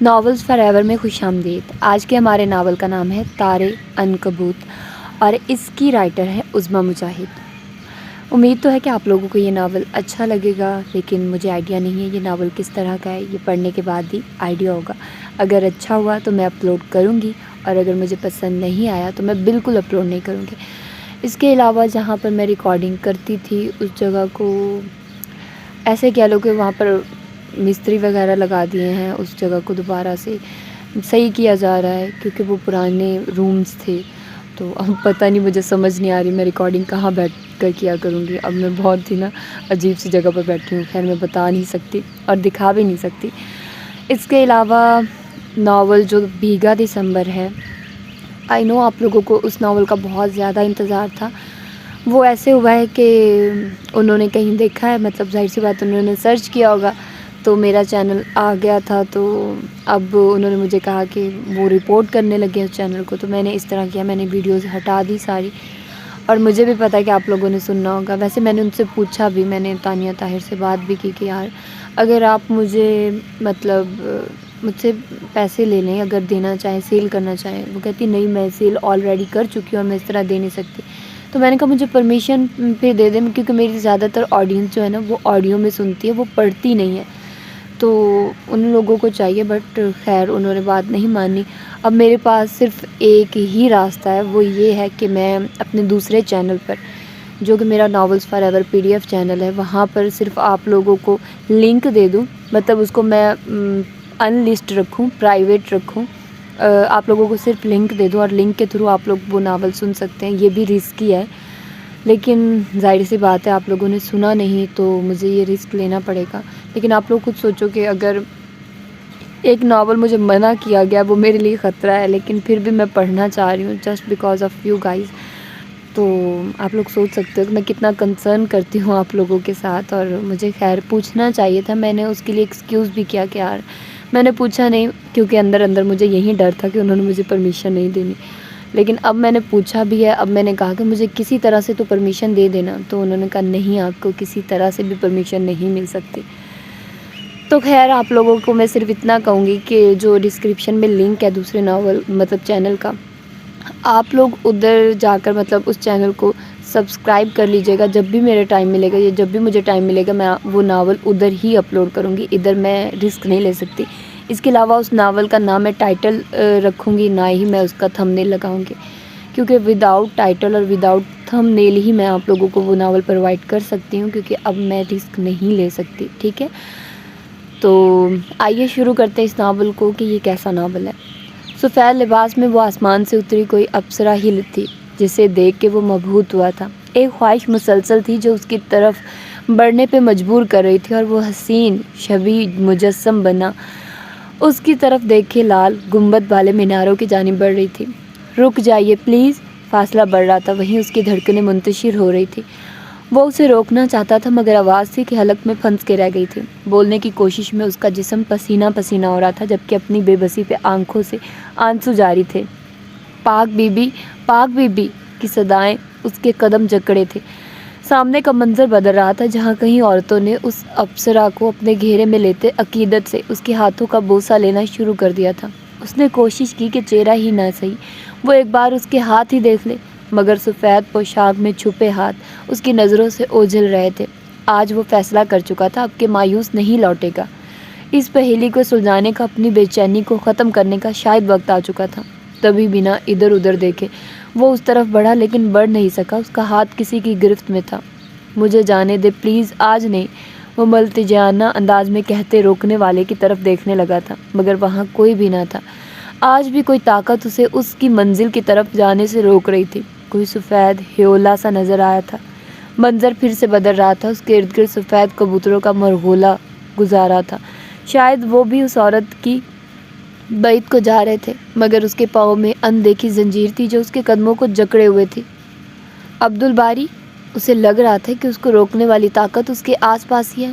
Novels for ever میں خوش آمدید۔ آج کے ہمارے ناول کا نام ہے تارے عنکبوت اور اس کی رائٹر ہے عظمیٰ مجاہد۔ امید تو ہے کہ آپ لوگوں کو یہ ناول اچھا لگے گا، لیکن مجھے آئیڈیا نہیں ہے یہ ناول کس طرح کا ہے، یہ پڑھنے کے بعد ہی آئیڈیا ہوگا۔ اگر اچھا ہوا تو میں اپلوڈ کروں گی، اور اگر مجھے پسند نہیں آیا تو میں بالکل اپلوڈ نہیں کروں گی۔ اس کے علاوہ جہاں پر میں ریکارڈنگ کرتی تھی اس جگہ کو ایسے کہہ لو کہ وہاں پر مستری وغیرہ لگا دیے ہیں، اس جگہ کو دوبارہ سے صحیح کیا جا رہا ہے، کیونکہ وہ پرانے رومز تھے۔ تو اب پتہ نہیں، مجھے سمجھ نہیں آ رہی میں ریکارڈنگ کہاں بیٹھ کر کیا کروں گی۔ اب میں بہت ہی عجیب سی جگہ پر بیٹھی ہوں، خیر میں بتا نہیں سکتی اور دکھا بھی نہیں سکتی۔ اس کے علاوہ ناول جو بھیگا دسمبر ہے، آئی نو آپ لوگوں کو اس ناول کا بہت زیادہ انتظار تھا۔ وہ ایسے ہوا ہے کہ انہوں نے کہیں دیکھا ہے، مطلب ظاہر سی بات انہوں نے سرچ کیا ہوگا تو میرا چینل آ گیا تھا، تو اب انہوں نے مجھے کہا کہ وہ رپورٹ کرنے لگے اس چینل کو، تو میں نے اس طرح کیا، میں نے ویڈیوز ہٹا دی ساری۔ اور مجھے بھی پتہ ہے کہ آپ لوگوں نے سننا ہوگا۔ ویسے میں نے ان سے پوچھا بھی، میں نے تانیہ طاہر سے بات بھی کی کہ یار اگر آپ مجھے مجھ سے پیسے لے لیں، اگر دینا چاہیں، سیل کرنا چاہیں۔ وہ کہتی نہیں، میں سیل آلریڈی کر چکی ہوں اور میں اس طرح دے نہیں سکتی۔ تو میں نے کہا مجھے پرمیشن پہ دے دیں، کیونکہ میری زیادہ تر آڈینس جو ہے نا وہ آڈیو میں سنتی ہے، وہ پڑھتی نہیں ہے، تو ان لوگوں کو چاہیے، بٹ خیر انہوں نے بات نہیں مانی۔ اب میرے پاس صرف ایک ہی راستہ ہے، وہ یہ ہے کہ میں اپنے دوسرے چینل پر، جو کہ میرا novels for ever PDF channel ہے، وہاں پر صرف آپ لوگوں کو لنک دے دوں، مطلب اس کو میں ان لسٹ رکھوں، پرائیویٹ رکھوں، آپ لوگوں کو صرف لنک دے دوں اور لنک کے تھرو آپ لوگ وہ ناول سن سکتے ہیں۔ یہ بھی رسکی ہے، لیکن ظاہر سی بات ہے آپ لوگوں نے سنا نہیں تو مجھے یہ رسک لینا پڑے گا۔ لیکن آپ لوگ خود سوچو کہ اگر ایک ناول مجھے منع کیا گیا، وہ میرے لیے خطرہ ہے، لیکن پھر بھی میں پڑھنا چاہ رہی ہوں just because of you guys. تو آپ لوگ سوچ سکتے ہو کہ میں کتنا کنسرن کرتی ہوں آپ لوگوں کے ساتھ، اور مجھے خیر پوچھنا چاہیے تھا۔ میں نے اس کے لیے ایکسکیوز بھی کیا کہ یار میں نے پوچھا نہیں، کیونکہ اندر اندر مجھے یہی ڈر تھا کہ انہوں نے مجھے پرمیشن نہیں دینی۔ لیکن اب میں نے پوچھا بھی ہے، اب میں نے کہا کہ مجھے کسی طرح سے تو پرمیشن دے دینا، تو انہوں نے کہا نہیں، آپ کو کسی طرح سے بھی پرمیشن نہیں مل سکتی۔ تو خیر آپ لوگوں کو میں صرف اتنا کہوں گی کہ جو ڈسکرپشن میں لنک ہے دوسرے ناول مطلب چینل کا، آپ لوگ ادھر جا کر مطلب اس چینل کو سبسکرائب کر لیجئے گا۔ جب بھی میرے ٹائم ملے گا یا جب بھی مجھے ٹائم ملے گا، میں وہ ناول ادھر ہی اپلوڈ کروں گی، ادھر میں رسک نہیں لے سکتی۔ اس کے علاوہ اس ناول کا نام میں ٹائٹل رکھوں گی، نہ ہی میں اس کا تھم نیل لگاؤں گی، کیونکہ وداؤٹ ٹائٹل اور وداؤٹ تھم نیل ہی میں آپ لوگوں کو وہ ناول پرووائڈ کر سکتی ہوں، کیونکہ اب میں رسک نہیں لے سکتی، ٹھیک ہے؟ تو آئیے شروع کرتے ہیں اس ناول کو کہ یہ کیسا ناول ہے۔ سفید لباس میں وہ آسمان سے اتری کوئی اپسرا ہی تھی، جسے دیکھ کے وہ مبہوت ہوا تھا۔ ایک خواہش مسلسل تھی جو اس کی طرف بڑھنے پہ مجبور کر رہی تھی، اور وہ حسین شبیہ مجسم بنا اس کی طرف دیکھے لال گنبد والے میناروں کی جانب بڑھ رہی تھی۔ رک جائیے پلیز، فاصلہ بڑھ رہا تھا، وہیں اس کی دھڑکنیں منتشر ہو رہی تھی۔ وہ اسے روکنا چاہتا تھا، مگر آواز تھی کہ حلق میں پھنس کے رہ گئی تھی۔ بولنے کی کوشش میں اس کا جسم پسینہ پسینہ ہو رہا تھا، جبکہ اپنی بے بسی پہ آنکھوں سے آنسو جاری تھے۔ پاک بی بی کی صدائیں اس کے قدم جکڑے تھے۔ سامنے کا منظر بدل رہا تھا، جہاں کہیں عورتوں نے اس اپسرا کو اپنے گھیرے میں لیتے عقیدت سے اس کے ہاتھوں کا بوسہ لینا شروع کر دیا تھا۔ اس نے کوشش کی کہ چہرہ ہی نہ سہی وہ ایک بار اس کے ہاتھ ہی دیکھ لے، مگر سفید پوشاک میں چھپے ہاتھ اس کی نظروں سے اوجھل رہے تھے۔ آج وہ فیصلہ کر چکا تھا، اب کہ مایوس نہیں لوٹے گا۔ اس پہیلی کو سلجھانے کا، اپنی بے چینی کو ختم کرنے کا شاید وقت آ چکا تھا۔ تبھی بنا ادھر ادھر دیکھے وہ اس طرف بڑھا، لیکن بڑھ نہیں سکا، اس کا ہاتھ کسی کی گرفت میں تھا۔ مجھے جانے دے پلیز، آج نہیں، وہ ملتجانہ انداز میں کہتے روکنے والے کی طرف دیکھنے لگا تھا، مگر وہاں کوئی بھی نہ تھا۔ آج بھی کوئی طاقت اسے اس کی منزل کی طرف جانے سے روک رہی تھی۔ کوئی سفید ہیولا سا نظر آیا تھا۔ منظر پھر سے بدل رہا تھا، اس کے ارد گرد سفید کبوتروں کا مرغولا گزارا تھا۔ شاید وہ بھی اس عورت کی بیعت کو جا رہے تھے، مگر اس کے پاؤں میں اندیکھی زنجیر تھی جو اس کے قدموں کو جکڑے ہوئے تھی۔ عبدالباری، اسے لگ رہا تھا کہ اس کو روکنے والی طاقت اس کے آس پاس ہی ہے۔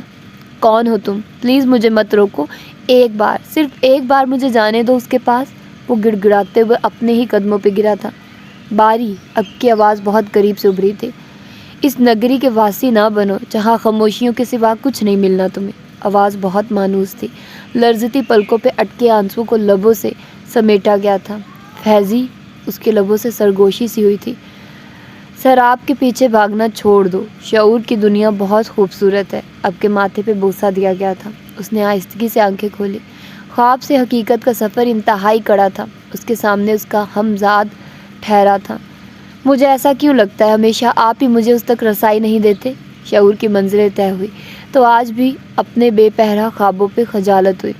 کون ہو تم؟ پلیز مجھے مت روکو، ایک بار، صرف ایک بار مجھے جانے دو اس کے پاس۔ وہ گڑ گڑاتے ہوئے اپنے ہی قدموں پہ گرا تھا۔ باری، اب کی آواز بہت قریب سے ابھری تھی۔ اس نگری کے واسی نہ بنو جہاں خاموشیوں کے سوا کچھ نہیں ملنا تمہیں۔ آواز بہت مانوس تھی، لرزتی پلکوں پہ اٹکے آنسوؤں کو لبوں سے سمیٹا گیا تھا۔ فیضی، اس کے لبوں سے سرگوشی سی ہوئی تھی۔ سراب کے پیچھے بھاگنا چھوڑ دو، شعور کی دنیا بہت خوبصورت ہے۔ اب کے ماتھے پہ بوسہ دیا گیا تھا۔ اس نے آہستگی سے آنکھیں کھولی۔ خواب سے حقیقت کا سفر انتہائی کڑا تھا۔ اس کے سامنے اس کا ہمزاد ٹھہرا تھا۔ مجھے ایسا کیوں لگتا ہے ہمیشہ آپ ہی مجھے اس تک رسائی نہیں دیتے؟ شعور کی منزلیں طے ہوئی تو آج بھی اپنے بے پہرا خوابوں پہ خجالت ہوئی۔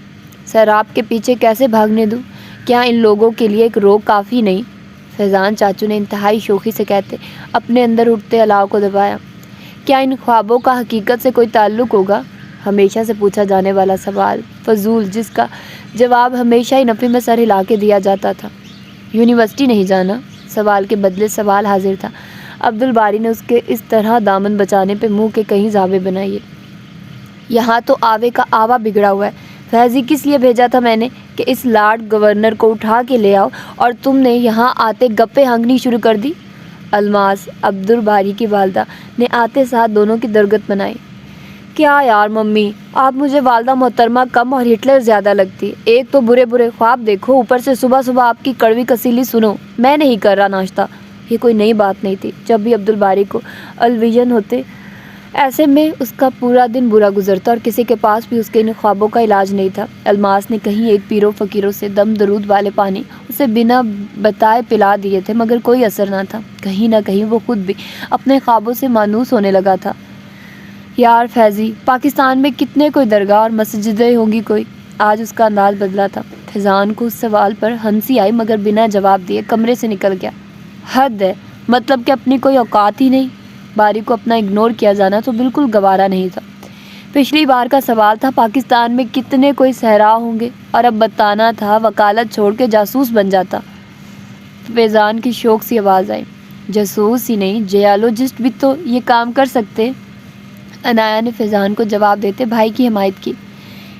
سراب کے پیچھے کیسے بھاگنے دوں؟ کیا ان لوگوں کے لیے ایک روک کافی نہیں؟ فیضان چاچو نے انتہائی شوخی سے کہتے اپنے اندر اٹھتے الاؤ کو دبایا۔ کیا ان خوابوں کا حقیقت سے کوئی تعلق ہوگا؟ ہمیشہ سے پوچھا جانے والا سوال، فضول، جس کا جواب ہمیشہ ہی نفی میں سر ہلا کے دیا جاتا تھا۔ یونیورسٹی نہیں جانا؟ سوال کے بدلے سوال حاضر تھا۔ عبدالباری نے اس کے اس طرح دامن بچانے پہ منہ کے کہیں زاوے بنائے۔ یہاں تو آوے کا آوا بگڑا ہوا ہے۔ فیضی، کس لیے بھیجا تھا میں نے کہ اس لارڈ گورنر کو اٹھا کے لے آؤ، اور تم نے یہاں آتے گپے ہانگنی شروع کر دی؟ الماس، عبدالباری کی والدہ نے آتے ساتھ دونوں کی درگت بنائی۔ کیا یار ممی، آپ مجھے والدہ محترمہ کم اور ہٹلر زیادہ لگتی۔ ایک تو برے برے خواب دیکھو، اوپر سے صبح صبح آپ کی کڑوی کسیلی سنو۔ میں نہیں کر رہا ناشتہ۔ یہ کوئی نئی بات نہیں تھی، جب بھی عبدالباری کو الویژن ہوتے ایسے میں اس کا پورا دن برا گزرتا، اور کسی کے پاس بھی اس کے ان خوابوں کا علاج نہیں تھا۔ الماس نے کہیں ایک پیروں فقیروں سے دم درود والے پانی اسے بنا بتائے پلا دیے تھے، مگر کوئی اثر نہ تھا۔ کہیں نہ کہیں وہ خود بھی اپنے خوابوں سے مانوس ہونے لگا تھا۔ یار فیضی، پاکستان میں کتنے کوئی درگاہ اور مسجدیں ہوں گی کوئی؟ آج اس کا انداز بدلا تھا۔ فیضان کو اس سوال پر ہنسی آئی، مگر بنا جواب دیے کمرے سے نکل گیا۔ حد ہے، مطلب کہ اپنی کوئی اوقات ہی نہیں۔ باری کو اپنا اگنور کیا جانا تو بالکل گوارا نہیں تھا۔ پچھلی بار کا سوال تھا پاکستان میں کتنے کوئی صحرا ہوں گے، اور اب بتانا تھا وکالت چھوڑ کے جاسوس بن جاتا۔ فیضان کی شوق سی آواز آئی۔ جاسوس ہی نہیں، جیالوجسٹ بھی تو یہ کام کر سکتے۔ انایا نے فیضان کو جواب دیتے بھائی کی حمایت کی۔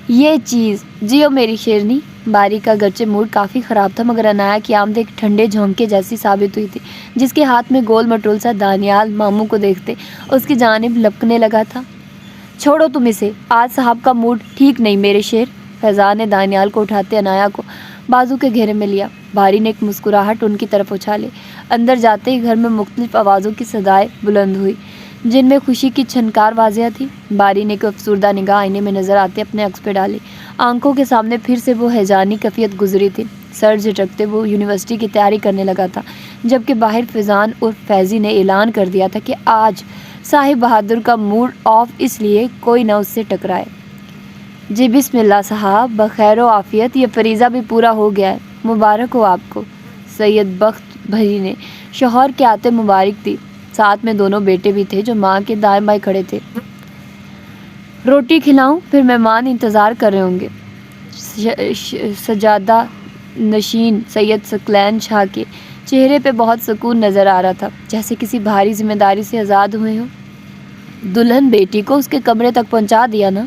یہ چیز جیو میری شیرنی۔ باری کا گرچہ موڈ کافی خراب تھا، مگر انایا کی آمد ایک ٹھنڈے جھونکے جیسی ثابت ہوئی تھی، جس کے ہاتھ میں گول مٹول سا دانیال ماموں کو دیکھتے اس کی جانب لپکنے لگا تھا۔ چھوڑو تم اسے، آج صاحب کا موڈ ٹھیک نہیں میرے شیر۔ فیضان نے دانیال کو اٹھاتے انایا کو بازو کے گھیرے میں لیا۔ باری نے ایک مسکراہٹ ان کی طرف اچھالے۔ اندر جاتے ہی گھر میں مختلف آوازوں کی صدائیں بلند ہوئی، جن میں خوشی کی چھنکار واضح تھی۔ باری نے ایک افسردہ نگاہ آئینے میں نظر آتے اپنے عکس پہ ڈالی۔ آنکھوں کے سامنے پھر سے وہ ہیجانی کیفیت گزری تھی۔ سر جھٹکتے وہ یونیورسٹی کی تیاری کرنے لگا تھا، جبکہ باہر فیضان اور فیضی نے اعلان کر دیا تھا کہ آج صاحب بہادر کا موڈ آف، اس لیے کوئی نہ اس سے ٹکرائے۔ جی بسم اللہ صاحب، بخیر و عافیت، یہ فریضہ بھی پورا ہو گیا ہے، مبارک ہو آپ کو۔ سید بخت بھری نے شوہر کے آتے مبارک دی، ساتھ میں دونوں بیٹے بھی تھے جو ماں کے دائیں بائیں کھڑے تھے۔ روٹی کھلاؤں؟ پھر مہمان انتظار کر رہے ہوں گے۔ سجادہ نشین سید ثقلین شاہ کے چہرے پہ بہت سکون نظر آ رہا تھا، جیسے کسی بھاری ذمہ داری سے آزاد ہوئے ہوں۔ دلہن بیٹی کو اس کے کمرے تک پہنچا دیا نا؟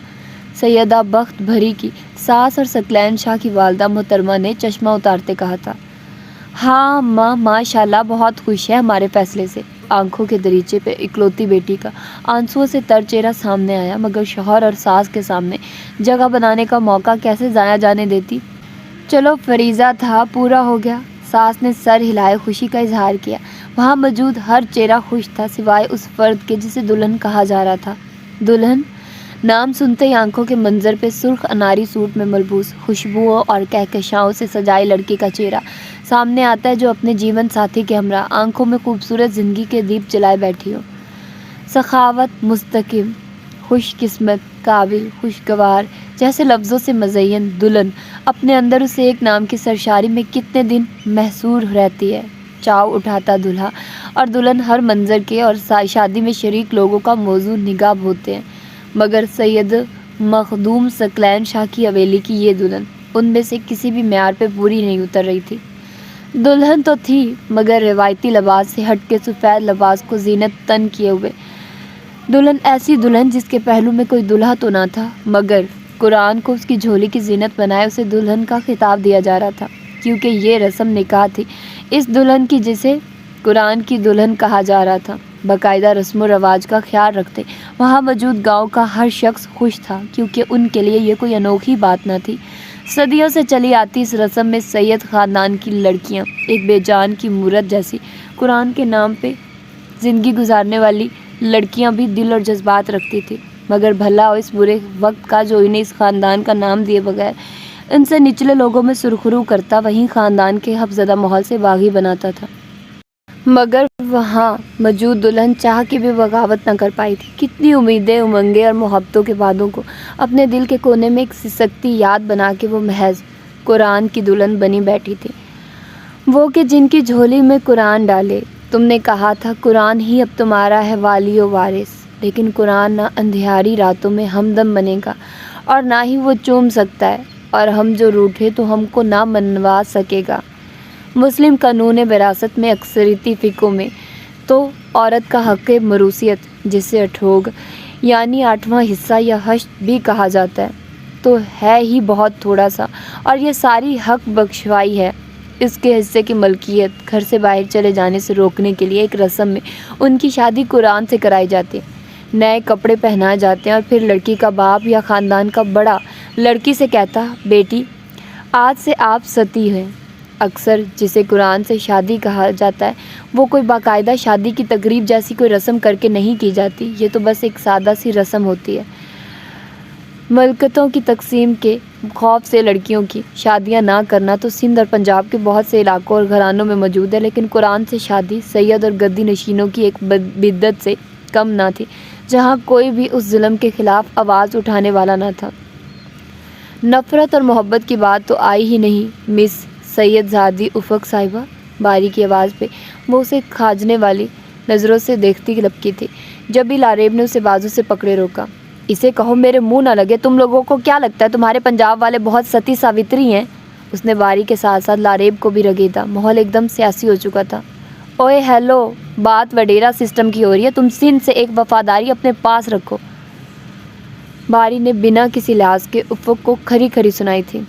سیدہ بخت بھری کی ساس اور ثقلین شاہ کی والدہ محترمہ نے چشمہ اتارتے کہا تھا۔ ہاں ماں، ماشاءاللہ بہت خوش ہے ہمارے فیصلے سے۔ آنکھوں کے دریچے پہ اکلوتی بیٹی کا آنسوؤں سے تر چہرہ سامنے آیا، مگر شوہر اور ساس کے سامنے جگہ بنانے کا موقع کیسے ضائع جانے دیتی؟ چلو فریضہ تھا، پورا ہو گیا۔ ساس نے سر ہلائے خوشی کا اظہار کیا۔ وہاں موجود ہر چہرہ خوش تھا سوائے اس فرد کے جسے دلہن کہا جا رہا تھا۔ دلہن؟ نام سنتے ہی آنکھوں کے منظر پہ سرخ اناری سوٹ میں ملبوس، خوشبوؤں اور کہکشاؤں سے سجائی لڑکی کا چہرہ سامنے آتا ہے، جو اپنے جیون ساتھی کے ہمراہ آنکھوں میں خوبصورت زندگی کے دیپ جلائے بیٹھی ہو۔ سخاوت، مستقیم، خوش قسمت، قابل، خوشگوار جیسے لفظوں سے مزین دلہن اپنے اندر اسے ایک نام کی سرشاری میں کتنے دن محصور رہتی ہے۔ چاؤ اٹھاتا دلہا اور دلہن ہر منظر کے اور شادی میں شریک لوگوں کا موضوع نگاہ ہوتے ہیں، مگر سید مخدوم ثقلین شاہ کی حویلی کی یہ دلہن ان میں سے کسی بھی معیار پہ پوری نہیں اتر رہی تھی۔ دلہن تو تھی، مگر روایتی لباس سے ہٹ کے سفید لباس کو زینت تن کیے ہوئے دلہن، ایسی دلہن جس کے پہلو میں کوئی دلہا تو نہ تھا، مگر قرآن کو اس کی جھولی کی زینت بنائے اسے دلہن کا خطاب دیا جا رہا تھا، کیونکہ یہ رسم نکاح تھی اس دلہن کی جسے قرآن کی دلہن کہا جا رہا تھا۔ باقاعدہ رسم و رواج کا خیال رکھتے۔ وہاں موجود گاؤں کا ہر شخص خوش تھا کیونکہ ان کے لیے یہ کوئی انوکھی بات نہ تھی۔ صدیوں سے چلی آتی اس رسم میں سید خاندان کی لڑکیاں ایک بے جان کی مورت جیسی، قرآن کے نام پہ زندگی گزارنے والی لڑکیاں بھی دل اور جذبات رکھتی تھی، مگر بھلا ہو اس برے وقت کا جو انہیں اس خاندان کا نام دیے بغیر ان سے نچلے لوگوں میں سرخرو کرتا، وہیں خاندان کے حفظدہ ماحول سے باغی بناتا تھا۔ مگر وہاں موجود دلہن چاہ کے بھی بغاوت نہ کر پائی تھی۔ کتنی امیدیں، امنگیں اور محبتوں کے وعدوں کو اپنے دل کے کونے میں ایک سسکتی یاد بنا کے وہ محض قرآن کی دلہن بنی بیٹھی تھی۔ وہ کہ جن کی جھولی میں قرآن ڈالے۔ تم نے کہا تھا قرآن ہی اب تمہارا ہے والی و وارث، لیکن قرآن نہ اندھیاری راتوں میں ہمدم بنے گا اور نہ ہی وہ چوم سکتا ہے، اور ہم جو روٹھے تو ہم کو نہ منوا سکے گا۔ مسلم قانون وراثت میں اکثریتی فقہوں میں تو عورت کا حق موروثیت، جسے اٹھوگ یعنی 8واں حصہ یا حشت بھی کہا جاتا ہے، تو ہے ہی بہت تھوڑا سا، اور یہ ساری حق بخشوائی ہے۔ اس کے حصے کی ملکیت گھر سے باہر چلے جانے سے روکنے کے لیے ایک رسم میں ان کی شادی قرآن سے کرائی جاتی ہے، نئے کپڑے پہنائے جاتے ہیں، اور پھر لڑکی کا باپ یا خاندان کا بڑا لڑکی سے کہتا، بیٹی آج سے آپ ستی ہیں۔ اکثر جسے قرآن سے شادی کہا جاتا ہے وہ کوئی باقاعدہ شادی کی تقریب جیسی کوئی رسم کر کے نہیں کی جاتی، یہ تو بس ایک سادہ سی رسم ہوتی ہے۔ ملکیتوں کی تقسیم کے خوف سے لڑکیوں کی شادیاں نہ کرنا تو سندھ اور پنجاب کے بہت سے علاقوں اور گھرانوں میں موجود ہے، لیکن قرآن سے شادی سید اور گدی نشینوں کی ایک بدعت سے کم نہ تھی، جہاں کوئی بھی اس ظلم کے خلاف آواز اٹھانے والا نہ تھا۔ نفرت اور محبت کی بات تو آئی ہی نہیں۔ مس سید زادی افق صاحبہ، باری کی آواز پہ وہ اسے کھاجنے والی نظروں سے دیکھتی لپکی تھی، جب بھی لاریب نے اسے بازو سے پکڑے روکا۔ اسے کہو میرے منہ نہ لگے، تم لوگوں کو کیا لگتا ہے تمہارے پنجاب والے بہت ستی ساوتری ہیں؟ اس نے باری کے ساتھ ساتھ لاریب کو بھی رگیدا۔ ماحول ایک دم سیاسی ہو چکا تھا۔ اوئے ہیلو، بات وڈیرا سسٹم کی ہو رہی ہے، تم سندھ سے ایک وفاداری اپنے پاس رکھو۔ باری نے بنا کسی لحاظ کے افق کو کھری کھری سنائی تھی۔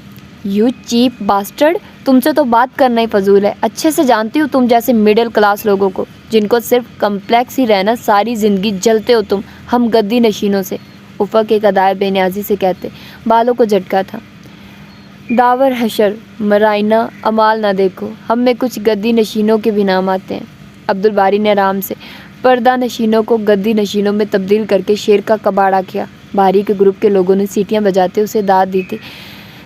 یو چیپ باسٹرڈ، تم سے تو بات کرنا ہی فضول ہے۔ اچھے سے جانتی ہوں تم جیسے مڈل کلاس لوگوں کو، جن کو صرف کمپلیکس ہی رہنا ساری زندگی جلتے ہو تم ہم گدی نشینوں سے۔ افق ایک ادائے بے نیازی سے کہتے بالوں کو جھٹکا تھا۔ داور حشر مرائنہ امال نہ دیکھو، ہم میں کچھ گدی نشینوں کے بھی نام آتے ہیں۔ عبدالباری نے آرام سے پردہ نشینوں کو گدی نشینوں میں تبدیل کر کے شیر کا کباڑا کیا۔ باری کے گروپ کے لوگوں نے سیٹیاں بجاتے اسے داد دی تھی،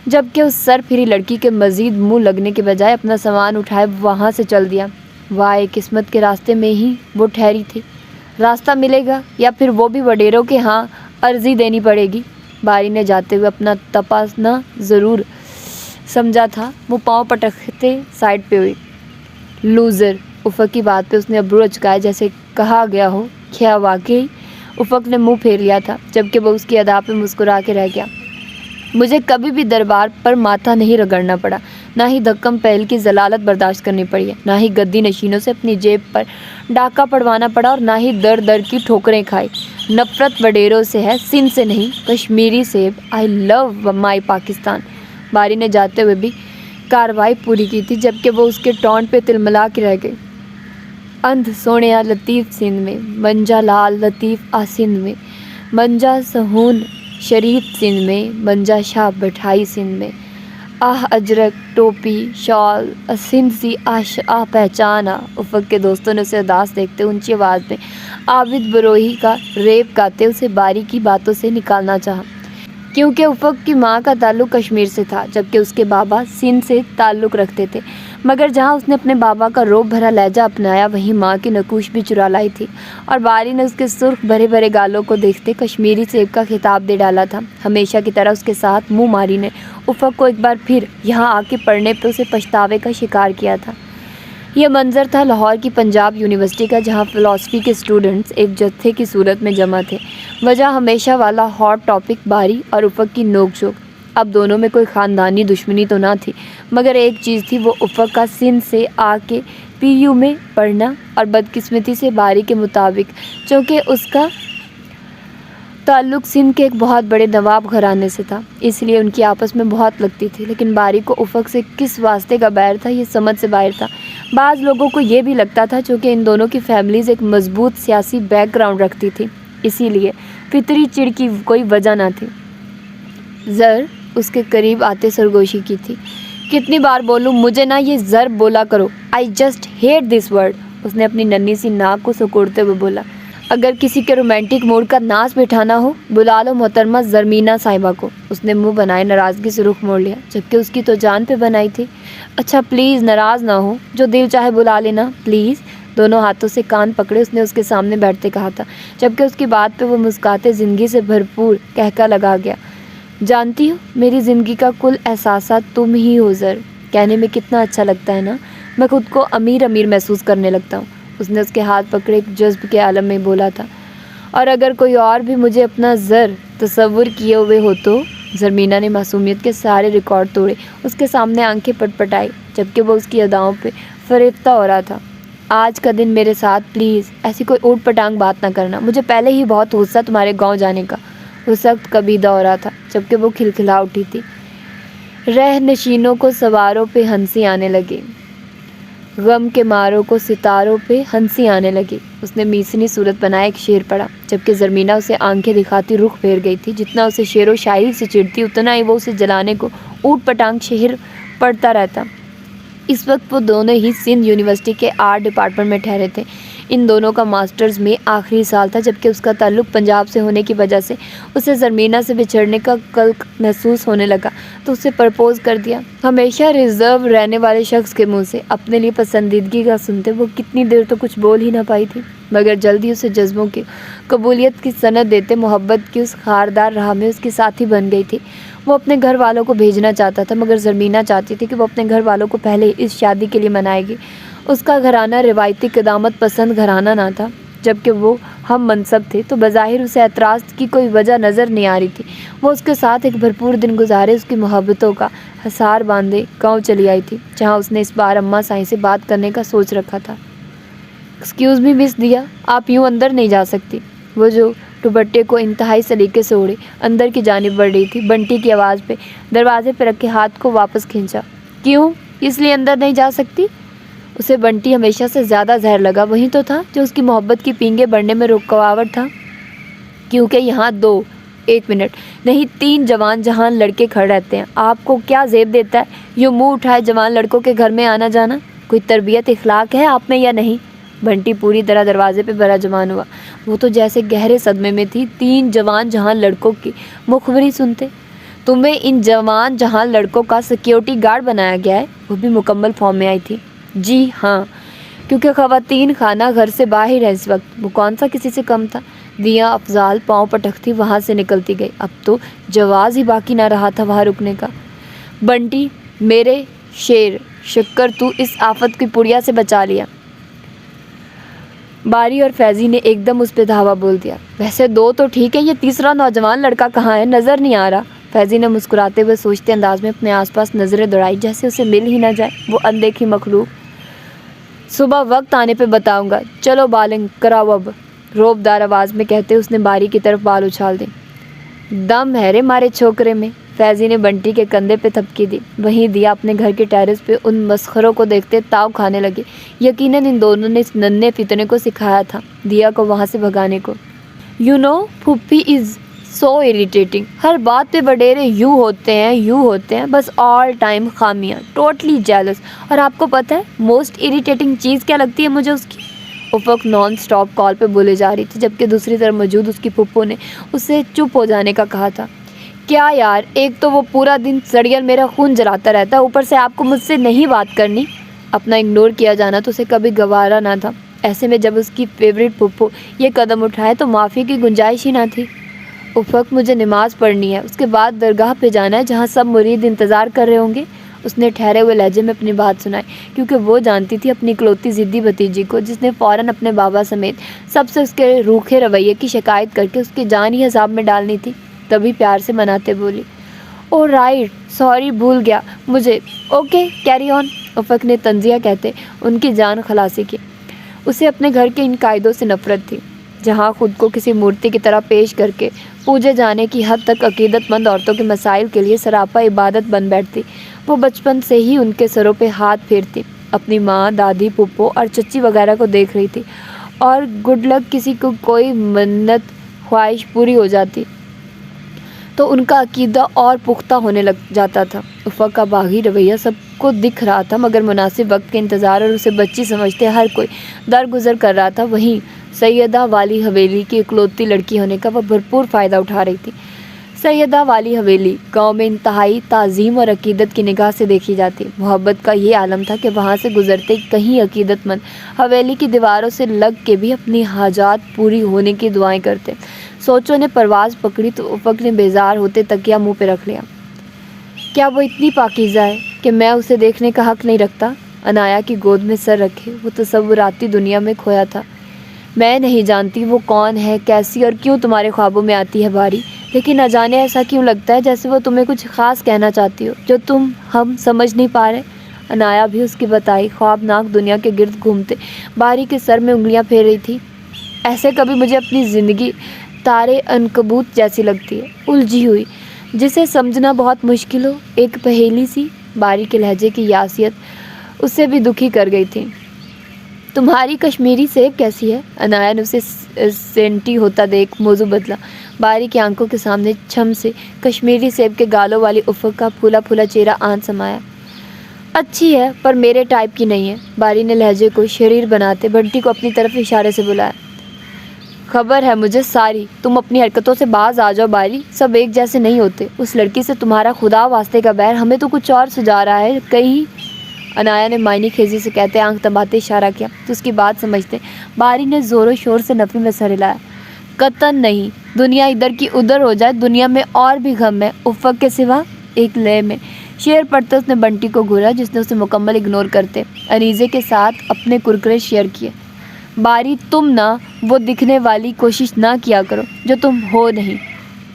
جبکہ اس سر پھری لڑکی کے مزید منہ لگنے کے بجائے اپنا سامان اٹھائے وہاں سے چل دیا۔ وائے قسمت کے راستے میں ہی وہ ٹھہری تھی، راستہ ملے گا یا پھر وہ بھی وڈیروں کے ہاں عرضی دینی پڑے گی۔ باری نے جاتے ہوئے اپنا تپاسنا ضرور سمجھا تھا۔ وہ پاؤں پٹکتے سائڈ پہ ہوئی۔ لوزر، افق کی بات پہ اس نے ابرو اچکائے جیسے کہا گیا ہو کیا واقعی؟ افق نے منہ پھیر لیا تھا، جبکہ وہ اس کی ادا پہ مسکرا کے رہ گیا۔ مجھے کبھی بھی دربار پر ماتھا نہیں رگڑنا پڑا، نہ ہی دھکم پہل کی ضلالت برداشت کرنی پڑی ہے، نہ ہی گدی نشینوں سے اپنی جیب پر ڈاکہ پڑوانا پڑا، اور نہ ہی در در کی ٹھوکریں کھائی۔ نفرت وڈیروں سے ہے، سندھ سے نہیں۔ کشمیری سیب، آئی لو مائی پاکستان۔ باری نے جاتے ہوئے بھی کارروائی پوری کی تھی، جبکہ وہ اس کے ٹونٹ پہ تلملا کے رہ گئی۔ اندھ سونیا لطیف سندھ میں، منجا لال لطیف آ سندھ میں، منجا سہون شریف سندھ میں، منجا شاہ بٹھائی سندھ میں۔ آہ اجرک ٹوپی شال سندھ سی آ پہچانا۔ افق کے دوستوں نے اسے اداس دیکھتے اونچی آواز میں عابد بروہی کا ریپ گاتے اسے باری کی باتوں سے نکالنا چاہا، کیونکہ افق کی ماں کا تعلق کشمیر سے تھا، جبکہ اس کے بابا سندھ سے تعلق رکھتے تھے۔ مگر جہاں اس نے اپنے بابا کا روب بھرا لہجہ اپنایا، وہیں ماں کی نکوش بھی چرا لائی تھی، اور باری نے اس کے سرخ بھرے بھرے گالوں کو دیکھتے کشمیری سیب کا خطاب دے ڈالا تھا۔ ہمیشہ کی طرح اس کے ساتھ منہ ماری نے افق کو ایک بار پھر یہاں آ کے پڑھنے پہ اسے پچھتاوے کا شکار کیا تھا۔ یہ منظر تھا لاہور کی پنجاب یونیورسٹی کا، جہاں فلاسفی کے اسٹوڈنٹس ایک جتھے کی صورت میں جمع تھے۔ وجہ ہمیشہ والا ہاٹ ٹاپک باری اور افق کی نوک جھوک۔ اب دونوں میں کوئی خاندانی دشمنی تو نہ تھی، مگر ایک چیز تھی، وہ افق کا سندھ سے آ کے پی یو میں پڑھنا، اور بدقسمتی سے باری کے مطابق چونکہ اس کا تعلق سندھ کے ایک بہت بڑے نواب گھرانے سے تھا، اس لیے ان کی آپس میں بہت لگتی تھی۔ لیکن باری کو افق سے کس واسطے کا بیر تھا، یہ سمجھ سے باہر تھا۔ بعض لوگوں کو یہ بھی لگتا تھا چونکہ ان دونوں کی فیملیز ایک مضبوط سیاسی بیک گراؤنڈ رکھتی تھی، اسی لیے فطری چڑ کی کوئی وجہ نہ تھی۔ زر اس کے قریب آتے سرگوشی کی تھی۔ کتنی بار بولوں، مجھے نہ یہ زر بولا کرو، I just hate this word. اس نے اپنی ننھی سی ناک کو سکوڑتے ہوئے بولا۔ اگر کسی کے رومانٹک موڈ کا ناچ بٹھانا ہو بلا لو محترمہ زرمینہ صاحبہ کو۔ اس نے منہ بنائے ناراضگی سے رخ موڑ لیا، جبکہ اس کی تو جان پہ بنائی تھی۔ اچھا پلیز ناراض نہ ہو، جو دل چاہے بلا لینا پلیز۔ دونوں ہاتھوں سے کان پکڑے اس نے اس کے سامنے بیٹھتے کہا تھا، جبکہ اس کی بات پہ وہ مسکراتے زندگی سے بھرپور کہکا لگا گیا۔ جانتی ہو میری زندگی کا کل احساسات تم ہی ہو زر۔ کہنے میں کتنا اچھا لگتا ہے نا، میں خود کو امیر امیر محسوس کرنے لگتا ہوں۔ اس نے اس کے ہاتھ پکڑے ایک جذب کے عالم میں بولا تھا، اور اگر کوئی اور بھی مجھے اپنا زر تصور کیے ہوئے ہو تو۔ زرمینہ نے معصومیت کے سارے ریکارڈ توڑے، اس کے سامنے آنکھیں پٹ پٹائی، جبکہ وہ اس کی اداؤں پہ فریفتہ ہو رہا تھا۔ آج کا دن میرے ساتھ پلیز ایسی کوئی اوٹ پٹانگ بات نہ کرنا، مجھے پہلے ہی بہت غصہ تمہارے گاؤں جانے کا۔ وہ سخت قبیضہ ہو رہا تھا، جبکہ وہ کھلکھلا اٹھی تھی۔ رہ نشینوں کو سواروں پہ ہنسی آنے لگی، غم کے ماروں کو ستاروں پہ ہنسی آنے لگی۔ اس نے میسنی صورت بنائے ایک شعر پڑھا، جبکہ زرمینہ اسے آنکھیں دکھاتی رخ پھیر گئی تھی۔ جتنا اسے شعر و شاعری سے چڑھتی اتنا ہی وہ اسے جلانے کو اوٹ پٹانگ شعر پڑھتا رہتا۔ اس وقت وہ دونوں ہی سندھ یونیورسٹی کے آرٹ ڈپارٹمنٹ میں ٹھہرے تھے۔ ان دونوں کا ماسٹرز میں آخری سال تھا، جبکہ اس کا تعلق پنجاب سے ہونے کی وجہ سے اسے زرمینہ سے بچھڑنے کا قلق محسوس ہونے لگا، تو اسے پرپوز کر دیا۔ ہمیشہ ریزرو رہنے والے شخص کے منہ سے اپنے لیے پسندیدگی کا سنتے وہ کتنی دیر تو کچھ بول ہی نہ پائی تھی، مگر جلدی اسے جذبوں کی قبولیت کی سند دیتے محبت کی اس خاردار راہ میں اس کی ساتھی بن گئی تھی۔ وہ اپنے گھر والوں کو بھیجنا چاہتا تھا، مگر زرمینہ چاہتی تھی کہ وہ اپنے گھر والوں کو پہلے اس شادی کے لیے منائے گی۔ اس کا گھرانہ روایتی قدامت پسند گھرانہ نہ تھا، جبکہ وہ ہم منصب تھے، تو بظاہر اسے اعتراض کی کوئی وجہ نظر نہیں آ رہی تھی۔ وہ اس کے ساتھ ایک بھرپور دن گزارے اس کی محبتوں کا حصار باندھے گاؤں چلی آئی تھی، جہاں اس نے اس بار اماں سائیں سے بات کرنے کا سوچ رکھا تھا۔ ایکسکیوز می مس دیا، آپ یوں اندر نہیں جا سکتی۔ وہ جو دوپٹے کو انتہائی سلیقے سے اوڑھے اندر کی جانب بڑھ رہی تھی، بنٹی کی آواز پہ دروازے پہ رکھے ہاتھ کو واپس کھینچا۔ کیوں؟ اس لیے اندر نہیں جا سکتی؟ اسے بنٹی ہمیشہ سے زیادہ زہر لگا، وہی تو تھا جو اس کی محبت کی پینگیں بڑھنے میں رکاوٹ تھا۔ کیونکہ یہاں 2 1 منٹ نہیں 3 جوان جہان لڑکے کھڑے رہتے ہیں، آپ کو کیا زیب دیتا ہے یوں منہ اٹھائے جوان لڑکوں کے گھر میں آنا جانا؟ کوئی تربیت اخلاق ہے آپ میں یا نہیں؟ بنٹی پوری طرح دروازے پہ براجمان ہوا، وہ تو جیسے گہرے صدمے میں تھی۔ 3 جوان جہان لڑکوں کی مخبری سنتے؟ تمہیں ان جوان جہان لڑکوں کا سیکیورٹی گارڈ بنایا گیا ہے؟ وہ بھی مکمل فارم میں آئی تھی۔ جی ہاں، کیونکہ خواتین خانہ گھر سے باہر ہے اس وقت، وہ کون سا کسی سے کم تھا؟ دیا افضال پاؤں پٹکتی وہاں سے نکلتی گئی، اب تو جواز ہی باقی نہ رہا تھا وہاں رکنے کا۔ بنٹی میرے شیر، شکر تو اس آفت کی پڑیا سے بچا لیا۔ باری اور فیضی نے ایک دم اس پہ دھاوا بول دیا۔ ویسے 2 تو ٹھیک ہے، یہ تیسرا نوجوان لڑکا کہاں ہے؟ نظر نہیں آ رہا۔ فیضی نے مسکراتے ہوئے سوچتے انداز میں اپنے آس پاس نظریں دوڑائی، جیسے اسے مل ہی نہ جائے وہ اندیکھی مخلوق۔ صبح وقت آنے پہ بتاؤں گا، چلو بالنگ کراؤ اب، روب دار آواز میں کہتے اس نے باری کی طرف بال اچھال دے۔ دم ہے رے مارے چھوکرے میں، فیضی نے بنٹی کے کندھے پہ تھپکی دی۔ وہیں دیا اپنے گھر کے ٹیرس پہ ان مسخروں کو دیکھتے تاؤ کھانے لگے۔ یقیناً ان دونوں نے اس ننھے فتنے کو سکھایا تھا دیا کو وہاں سے بھگانے کو۔ یو نو پھوپھی از سو اریٹیٹنگ، ہر بات پہ وڈیرے یوں ہوتے ہیں، بس آل ٹائم خامیاں، ٹوٹلی جیلس۔ اور آپ کو پتہ ہے موسٹ اریٹیٹنگ چیز کیا لگتی ہے مجھے اس کی؟ افق نان سٹاپ کال پہ بولے جا رہی تھی، جبکہ دوسری طرف موجود اس کی پھپھو نے اسے چپ ہو جانے کا کہا تھا۔ کیا یار، ایک تو وہ پورا دن سڑیل میرا خون جلاتا رہتا ہے، اوپر سے آپ کو مجھ سے نہیں بات کرنی۔ اپنا اگنور کیا جانا تو اسے کبھی گوارا نہ تھا، ایسے میں جب اس کی فیوریٹ پھپھو یہ قدم اٹھائے تو معافی کی گنجائش ہی نہ تھی۔ افق مجھے نماز پڑھنی ہے، اس کے بعد درگاہ پہ جانا ہے جہاں سب مرید انتظار کر رہے ہوں گے۔ اس نے ٹھہرے ہوئے لہجے میں اپنی بات سنائی، کیونکہ وہ جانتی تھی اپنی اکلوتی ضدی بھتیجی کو، جس نے فوراً اپنے بابا سمیت سب سے اس کے روکھے رویے کی شکایت کر کے اس کی جان ہی عذاب میں ڈالنی تھی۔ تبھی پیار سے مناتے بولی، او رائٹ سوری بھول گیا مجھے، اوکے کیری آن۔ افق نے تنزیہ کہتے ان کی جان خلاصی کی۔ اسے اپنے گھر کے ان قاعدوں سے نفرت تھی، جہاں خود کو کسی مورتی کی طرح پیش کر کے پوجے جانے کی حد تک عقیدت مند عورتوں کے مسائل کے لیے سراپا عبادت بن بیٹھتی۔ وہ بچپن سے ہی ان کے سروں پہ ہاتھ پھیرتی، اپنی ماں، دادی، پھپھو اور چچی وغیرہ کو دیکھ رہی تھی، اور گڈ لک کسی کو کوئی منت خواہش پوری ہو جاتی تو ان کا عقیدہ اور پختہ ہونے لگ جاتا تھا۔ افق کا باغی رویہ سب کو دکھ رہا تھا، مگر مناسب وقت کے انتظار اور اسے بچی سمجھتے ہر کوئی درگزر کر رہا تھا۔ وہیں سیدہ والی حویلی کی اکلوتی لڑکی ہونے کا وہ بھرپور فائدہ اٹھا رہی تھی۔ سیدہ والی حویلی گاؤں میں انتہائی تعظیم اور عقیدت کی نگاہ سے دیکھی جاتی۔ محبت کا یہ عالم تھا کہ وہاں سے گزرتے کہیں عقیدت مند حویلی کی دیواروں سے لگ کے بھی اپنی حاجات پوری ہونے کی دعائیں کرتے۔ سوچوں نے پرواز پکڑی تو افق نے بیزار ہوتے تکیہ منہ پہ رکھ لیا۔ کیا وہ اتنی پاکیزہ ہے کہ میں اسے دیکھنے کا حق نہیں رکھتا؟ عنایا کی گود میں سر رکھے وہ تصوراتی دنیا میں کھویا تھا۔ میں نہیں جانتی وہ کون ہے، کیسی اور کیوں تمہارے خوابوں میں آتی ہے باری، لیکن نہ جانے ایسا کیوں لگتا ہے جیسے وہ تمہیں کچھ خاص کہنا چاہتی ہو جو ہم سمجھ نہیں پا رہے۔ عنایا بھی اس کی بتائی خوابناک دنیا کے گرد گھومتے باری کے سر میں انگلیاں پھیر رہی تھی۔ ایسے کبھی مجھے اپنی زندگی تارے عنکبوت جیسی لگتی ہے، الجھی ہوئی، جسے سمجھنا بہت مشکل ہو، ایک پہیلی سی۔ باری کے لہجے کی یاسیت اسے بھی دکھی کر گئی تھی۔ تمہاری کشمیری سیب کیسی ہے؟ عنایا نے اسے سینٹی ہوتا دیکھ موضوع بدلا۔ باری کی آنکھوں کے سامنے چھم سے کشمیری سیب کے گالوں والی افق کا پھولا پھولا چہرہ آن سمایا۔ اچھی ہے پر میرے ٹائپ کی نہیں ہے۔ باری نے لہجے کو شریر بناتے بنٹی کو اپنی طرف اشارے سے بلایا۔ خبر ہے مجھے ساری، تم اپنی حرکتوں سے باز آ جاؤ باری، سب ایک جیسے نہیں ہوتے۔ اس لڑکی سے تمہارا خدا واسطے کا بیر، ہمیں تو کچھ اور سجا رہا ہے کہیں۔ عنایا نے معنی خیزی سے کہتے آنکھ دباتے اشارہ کیا تو اس کی بات سمجھتے باری نے زور و شور سے نفی میں سر ہلایا۔ قطعاً نہیں، دنیا ادھر کی ادھر ہو جائے، دنیا میں اور بھی غم ہے افق کے سوا۔ ایک لے میں شیئر پڑھتے اس نے بنٹی کو گھورا جس نے اسے مکمل اگنور کرتے انیزے کے ساتھ اپنے کرکرے شیئر کیے۔ باری تم نہ وہ دکھنے والی کوشش نہ کیا کرو جو تم ہو نہیں۔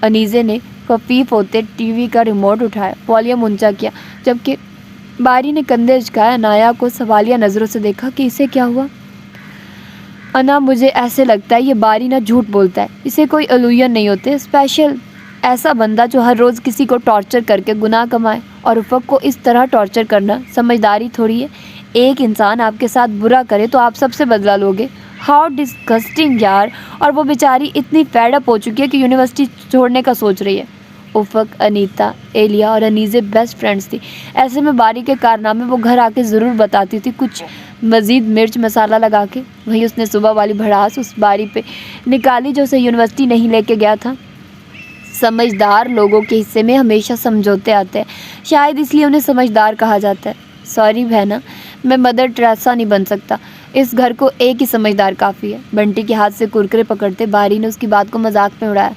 انیزے نے خفیف ہوتے ٹی وی کا ریموٹ اٹھایا، والیوم اونچا کیا، جبکہ باری نے کندھے اچکائے عنایا کو سوالیہ نظروں سے دیکھا کہ اسے کیا ہوا۔ انا مجھے ایسے لگتا ہے یہ باری نہ جھوٹ بولتا ہے، اسے کوئی الوژن نہیں ہوتے، اسپیشل ایسا بندہ جو ہر روز کسی کو ٹارچر کر کے گناہ کمائے، اور افق کو اس طرح ٹارچر کرنا سمجھداری تھوڑی ہے۔ ایک انسان آپ کے ساتھ برا کرے تو آپ سب سے بدلہ لوگے، ہاؤ ڈسگسٹنگ یار۔ اور وہ بیچاری اتنی فیڈ اپ ہو چکی ہے کہ یونیورسٹی چھوڑنے کا سوچ رہی ہے۔ افق، انیتا، ایلیا اور انیزے بیسٹ فرینڈز تھی، ایسے میں باری کے کارنامے وہ گھر آ کے ضرور بتاتی تھی، کچھ مزید مرچ مسالہ لگا کے۔ وہیں اس نے صبح والی بھڑاس اس باری پہ نکالی جو اسے یونیورسٹی نہیں لے کے گیا تھا۔ سمجھدار لوگوں کے حصے میں ہمیشہ سمجھوتے آتے ہیں، شاید اس لیے انہیں سمجھدار کہا جاتا ہے۔ سوری بہنا، میں مدر ٹریسا نہیں بن سکتا، اس گھر کو ایک ہی سمجھدار کافی ہے۔ بنٹی کے ہاتھ سے کرکرے پکڑتے باری نے اس کی بات کو مذاق میں اڑایا۔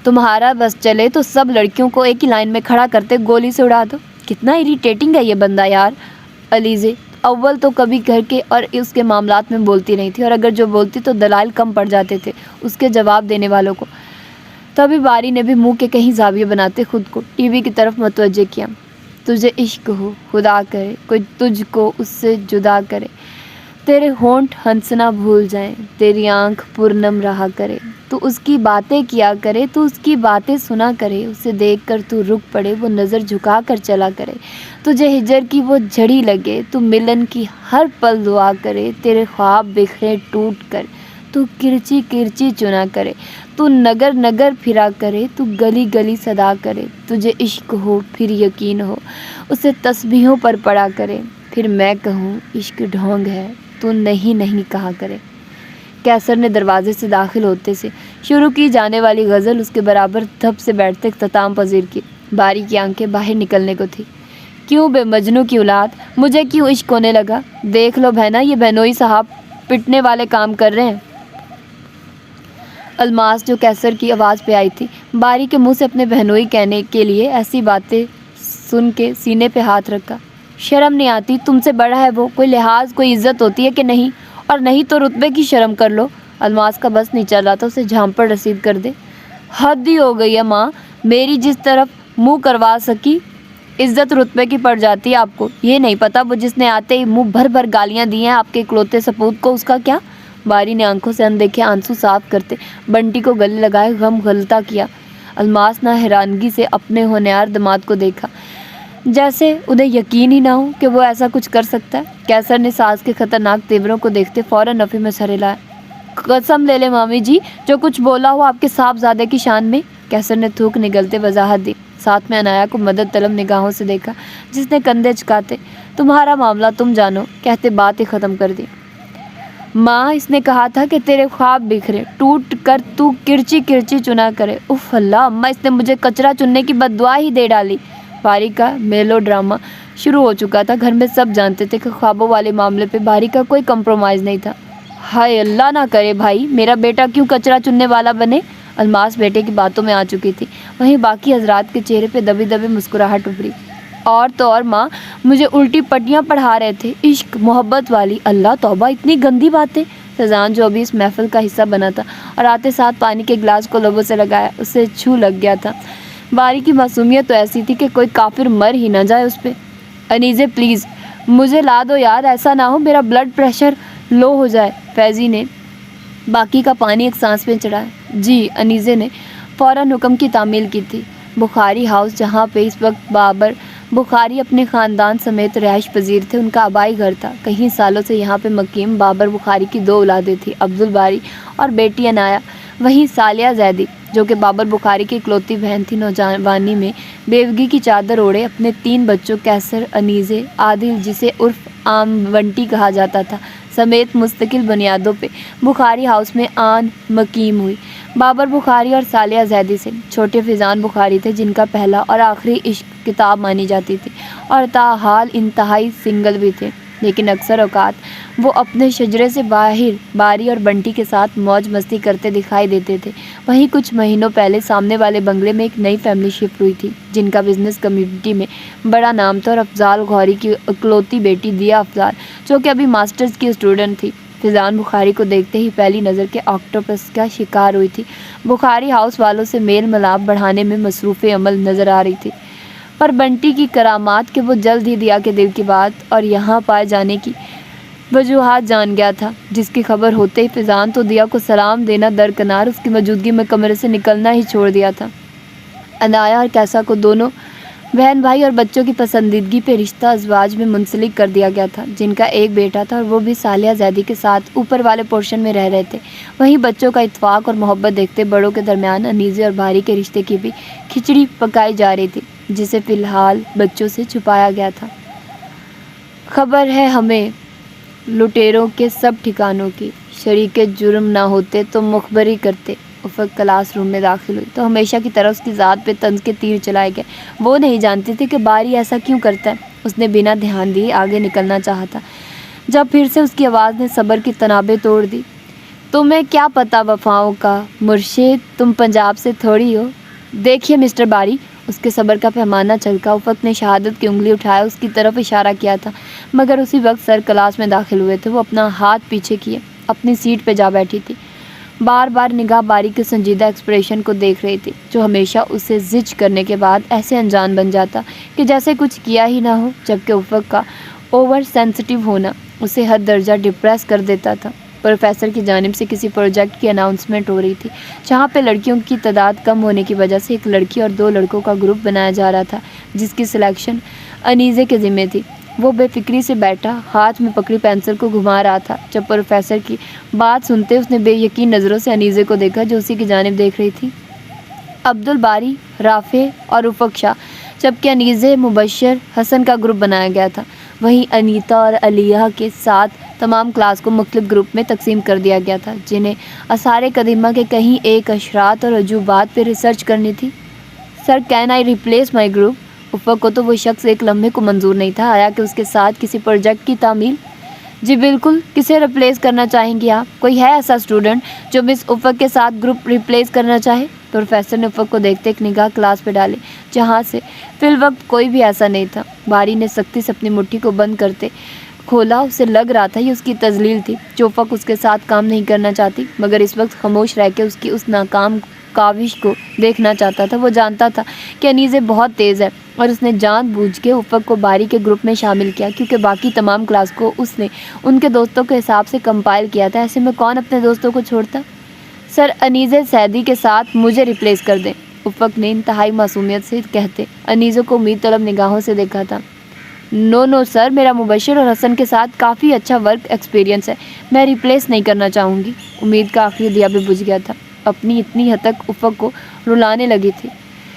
تمہارا بس چلے تو سب لڑکیوں کو ایک ہی لائن میں کھڑا کرتے گولی سے اڑا دو، کتنا اریٹیٹنگ ہے یہ بندہ یار۔ علیزے اول تو کبھی گھر کے اور اس کے معاملات میں بولتی نہیں تھی، اور اگر جو بولتی تو دلائل کم پڑ جاتے تھے اس کے جواب دینے والوں کو۔ تبھی باری نے بھی منہ کے کہیں زاویے بناتے خود کو ٹی وی کی طرف متوجہ کیا۔ تجھے عشق ہو، خدا کرے کوئی تجھ کو اس سے جدا کرے، تیرے ہونٹ ہنسنا بھول جائیں، تیری آنکھ پرنم رہا کرے، تو اس کی باتیں کیا کرے، تو اس کی باتیں سنا کرے، اسے دیکھ کر تو رک پڑے، وہ نظر جھکا کر چلا کرے، تجھے ہجر کی وہ جھڑی لگے، تو ملن کی ہر پل دعا کرے، تیرے خواب بکھرے ٹوٹ کر تو کرچی کرچی چنا کرے، تو نگر نگر پھرا کرے، تو گلی گلی صدا کرے، تجھے عشق ہو پھر یقین ہو، اسے تسبیحوں پر پڑا کرے، پھر میں کہوں عشق ڈھونگ ہے تو نہیں کہا کرے۔ کیسر نے دروازے سے داخل ہوتے سے شروع کی جانے والی غزل اس کے برابر دھپ سے بیٹھتے اختتام پذیر کی۔ باری کی آنکھیں باہر نکلنے کو تھی۔ کیوں بے مجنوں کی اولاد، مجھے کیوں عشق ہونے لگا؟ دیکھ لو بہنا، یہ بہنوئی صاحب پٹنے والے کام کر رہے ہیں۔ الماس جو کیسر کی آواز پہ آئی تھی، باری کے منہ سے اپنے بہنوئی کہنے کے لیے ایسی باتیں سن کے سینے پہ ہاتھ رکھا۔ شرم نہیں آتی؟ تم سے بڑا ہے وہ، کوئی لحاظ کوئی عزت ہوتی ہے کہ نہیں؟ اور نہیں تو رتبے کی شرم کر لو۔ الماس کا بس نہیں چل رہا تھا اسے جھانپڑ رسید کر دے۔ حد ہی ہو گئی ہے ماں، میری جس طرف منہ کروا سکی عزت رتبے کی پڑ جاتی ہے آپ کو، یہ نہیں پتا وہ جس نے آتے ہی منہ بھر بھر گالیاں دی ہیں آپ کے اکلوتے سپوت کو، اس کا کیا؟ باری نے آنکھوں سے اندیکھے آنسو صاف کرتے بنٹی کو گلے لگائے غم غلطہ کیا۔ الماس نے حیرانگی سے اپنے ہونہار داماد کو دیکھا۔ جیسے انہیں یقین ہی نہ ہو کہ وہ ایسا کچھ کر سکتا ہے۔ کیسر نے ساس کے خطرناک تیوروں کو دیکھتے فوراً نفی میں سر ہلایا۔ قسم لے لے مامی جی، جو کچھ بولا ہو آپ کے صاحبزادے کی شان میں۔ کیسر نے تھوک نگلتے وضاحت دی۔ ساتھ میں عنایا کو مدد طلب نگاہوں سے دیکھا، جس نے کندھے چکاتے تمہارا معاملہ تم جانو کہتے بات ہی ختم کر دی۔ ماں، اس نے کہا تھا کہ تیرے خواب بکھرے ٹوٹ کر تو کرچی کرچی چنا کرے۔ اف اللہ اماں، اس نے مجھے کچرا چننے کی بد دعا ہی دے ڈالی۔ باری کا میلو ڈرامہ شروع ہو چکا تھا۔ گھر میں سب جانتے تھے کہ خوابوں والے معاملے پہ باری کا کوئی کمپرومائز نہیں تھا۔ ہائے اللہ نہ کرے بھائی، میرا بیٹا کیوں کچرا چننے والا بنے۔ الماس بیٹے کی باتوں میں آ چکی تھی، وہیں باقی حضرات کے چہرے پہ دبی دبی مسکراہٹ ابھری۔ اور تو اور ماں، مجھے الٹی پٹیاں پڑھا رہے تھے، عشق محبت والی۔ اللہ توبہ، اتنی گندی باتیں۔ فیضان جو ابھی اس محفل کا حصہ بنا تھا اور آتے ساتھ پانی کے گلاس کو لبوں سے لگایا، اسے چھو لگ گیا تھا۔ باری کی معصومیت تو ایسی تھی کہ کوئی کافر مر ہی نہ جائے اس پہ۔ انیزے پلیز مجھے لا دو یار، ایسا نہ ہو میرا بلڈ پریشر لو ہو جائے۔ فیضی نے باقی کا پانی ایک سانس میں چڑھایا۔ جی، انیزے نے فوراً حکم کی تعمیل کی تھی۔ بخاری ہاؤس، جہاں پہ اس وقت بابر بخاری اپنے خاندان سمیت رہائش پذیر تھے، ان کا آبائی گھر تھا۔ کئی سالوں سے یہاں پہ مقیم بابر بخاری کی 2 اولادیں تھیں، عبدالباری اور بیٹی عنایا، وہیں سالیہ زیدی جو کہ بابر بخاری کی اکلوتی بہن تھی، نوجوانی میں بیوگی کی چادر اوڑھے اپنے 3 بچوں کیسر، انیزے، عادل جسے عرف عام ونٹی کہا جاتا تھا سمیت مستقل بنیادوں پہ بخاری ہاؤس میں آن مقیم ہوئی۔ بابر بخاری اور سالیہ زیدی سے چھوٹے فیضان بخاری تھے، جن کا پہلا اور آخری عشق کتاب مانی جاتی تھی اور تاحال انتہائی سنگل بھی تھے، لیکن اکثر اوقات وہ اپنے شجرے سے باہر باری اور بنٹی کے ساتھ موج مستی کرتے دکھائی دیتے تھے۔ وہیں کچھ مہینوں پہلے سامنے والے بنگلے میں ایک نئی فیملی شفٹ ہوئی تھی، جن کا بزنس کمیونٹی میں بڑا نام تھا، اور افضال غوری کی اکلوتی بیٹی دیا افضال، جو کہ ابھی ماسٹرز کی اسٹوڈنٹ تھی، فیضان بخاری کو دیکھتے ہی پہلی نظر کے آکٹوپس کا شکار ہوئی تھی۔ بخاری ہاؤس والوں سے میل ملاپ بڑھانے میں مصروف عمل نظر آ رہی تھی، پر بنٹی کی کرامات کہ وہ جلد ہی دیا کے دل کی بات اور یہاں پائے جانے کی وجوہات جان گیا تھا، جس کی خبر ہوتے ہی فیضان تو دیا کو سلام دینا درکنار اس کی موجودگی میں کمرے سے نکلنا ہی چھوڑ دیا تھا۔ عنایا اور کیسا کو دونوں بہن بھائی اور بچوں کی پسندیدگی پہ رشتہ ازواج میں منسلک کر دیا گیا تھا، جن کا ایک بیٹا تھا اور وہ بھی سالیہ زیدی کے ساتھ اوپر والے پورشن میں رہ رہے تھے۔ وہیں بچوں کا اتفاق اور محبت دیکھتے بڑوں کے درمیان انیزے اور بھاری کے رشتے کی بھی کھچڑی پکائی جا رہی تھی، جسے فی الحال بچوں سے چھپایا گیا تھا۔ خبر ہے ہمیں لٹیروں کے سب ٹھکانوں کی، شریک جرم نہ ہوتے تو مخبری کرتے۔ افق کلاس روم میں داخل ہوئی تو ہمیشہ کی طرح اس کی ذات پہ طنز کے تیر چلائے گئے۔ وہ نہیں جانتی تھی کہ باری ایسا کیوں کرتا ہے۔ اس نے بنا دھیان دیے آگے نکلنا چاہا تھا، جب پھر سے اس کی آواز نے صبر کی تنابیں توڑ دی۔ تمہیں کیا پتہ وفاؤں کا مرشد، تم پنجاب سے تھوڑی ہو۔ دیکھیے مسٹر باری، اس کے صبر کا پیمانہ چلکا۔ افق نے شہادت کی انگلی اٹھایا، اس کی طرف اشارہ کیا تھا، مگر اسی وقت سر کلاس میں داخل ہوئے تھے۔ وہ اپنا ہاتھ پیچھے کیے اپنی سیٹ پہ جا بیٹھی تھی، بار بار نگاہ باری کے سنجیدہ ایکسپریشن کو دیکھ رہی تھی، جو ہمیشہ اسے زج کرنے کے بعد ایسے انجان بن جاتا کہ جیسے کچھ کیا ہی نہ ہو، جبکہ افق کا اوور سینسٹیو ہونا اسے حد درجہ ڈپریس کر دیتا تھا۔ پروفیسر کی جانب سے کسی پروجیکٹ کی اناؤنسمنٹ ہو رہی تھی، جہاں پہ لڑکیوں کی تعداد کم ہونے کی وجہ سے ایک لڑکی اور 2 لڑکوں کا گروپ بنایا جا رہا تھا، جس کی سلیکشن انیزے کے ذمہ تھی۔ وہ بے فکری سے بیٹھا ہاتھ میں پکڑی پینسل کو گھما رہا تھا۔ جب پروفیسر کی بات سنتے اس نے بے یقین نظروں سے انیزے کو دیکھا، جو اسی کی جانب دیکھ رہی تھی۔ عبدالباری، رافع اور افق شاہ، جبکہ انیزے، مبشر، حسن کا گروپ بنایا گیا تھا۔ وہیں انیتا اور علیہ کے ساتھ تمام کلاس کو مختلف گروپ میں تقسیم کر دیا گیا تھا، جنہیں آثار قدیمہ کے کہیں ایک اشرات اور عجوبات پہ ریسرچ کرنی تھی۔ Sir, can I replace my group? Ufaq کو تو وہ شخص ایک لمحے کو منظور نہیں تھا، آیا کہ اس کے ساتھ کسی پروجیکٹ کی تعمیل؟ جی بالکل، کسے ریپلیس کرنا چاہیں گی آپ؟ کوئی ہے ایسا اسٹوڈنٹ جو مس افق کے ساتھ گروپ ریپلیس کرنا چاہے؟ پروفیسر نے افق کو دیکھتے ایک نگاہ کلاس پہ ڈالے، جہاں سے فی الوقت کوئی بھی ایسا نہیں تھا۔ باری نے سختی سے اپنی مٹھی کو بند کرتے کھولا، اسے لگ رہا تھا یہ اس کی تذلیل تھی، جو افق اس کے ساتھ کام نہیں کرنا چاہتی، مگر اس وقت خاموش رہ کے اس کی اس ناکام کاوش کو دیکھنا چاہتا تھا۔ وہ جانتا تھا کہ انیزے بہت تیز ہے، اور اس نے جان بوجھ کے افق کو باری کے گروپ میں شامل کیا، کیونکہ باقی تمام کلاس کو اس نے ان کے دوستوں کے حساب سے کمپائل کیا تھا۔ ایسے میں کون اپنے دوستوں کو چھوڑتا؟ سر، انیزے سیدی کے ساتھ مجھے ریپلیس کر دیں۔ افق نے انتہائی معصومیت سے کہتے انیزوں کو امید طلب نگاہوں سے دیکھا تھا۔ نو سر، میرا مبشر اور حسن کے ساتھ کافی اچھا ورک ایکسپیرینس ہے، میں ریپلیس نہیں کرنا چاہوں گی۔ امید کا آخری دیا بھی بجھ گیا تھا، اپنی اتنی حد تک افق کو رلانے لگی تھی۔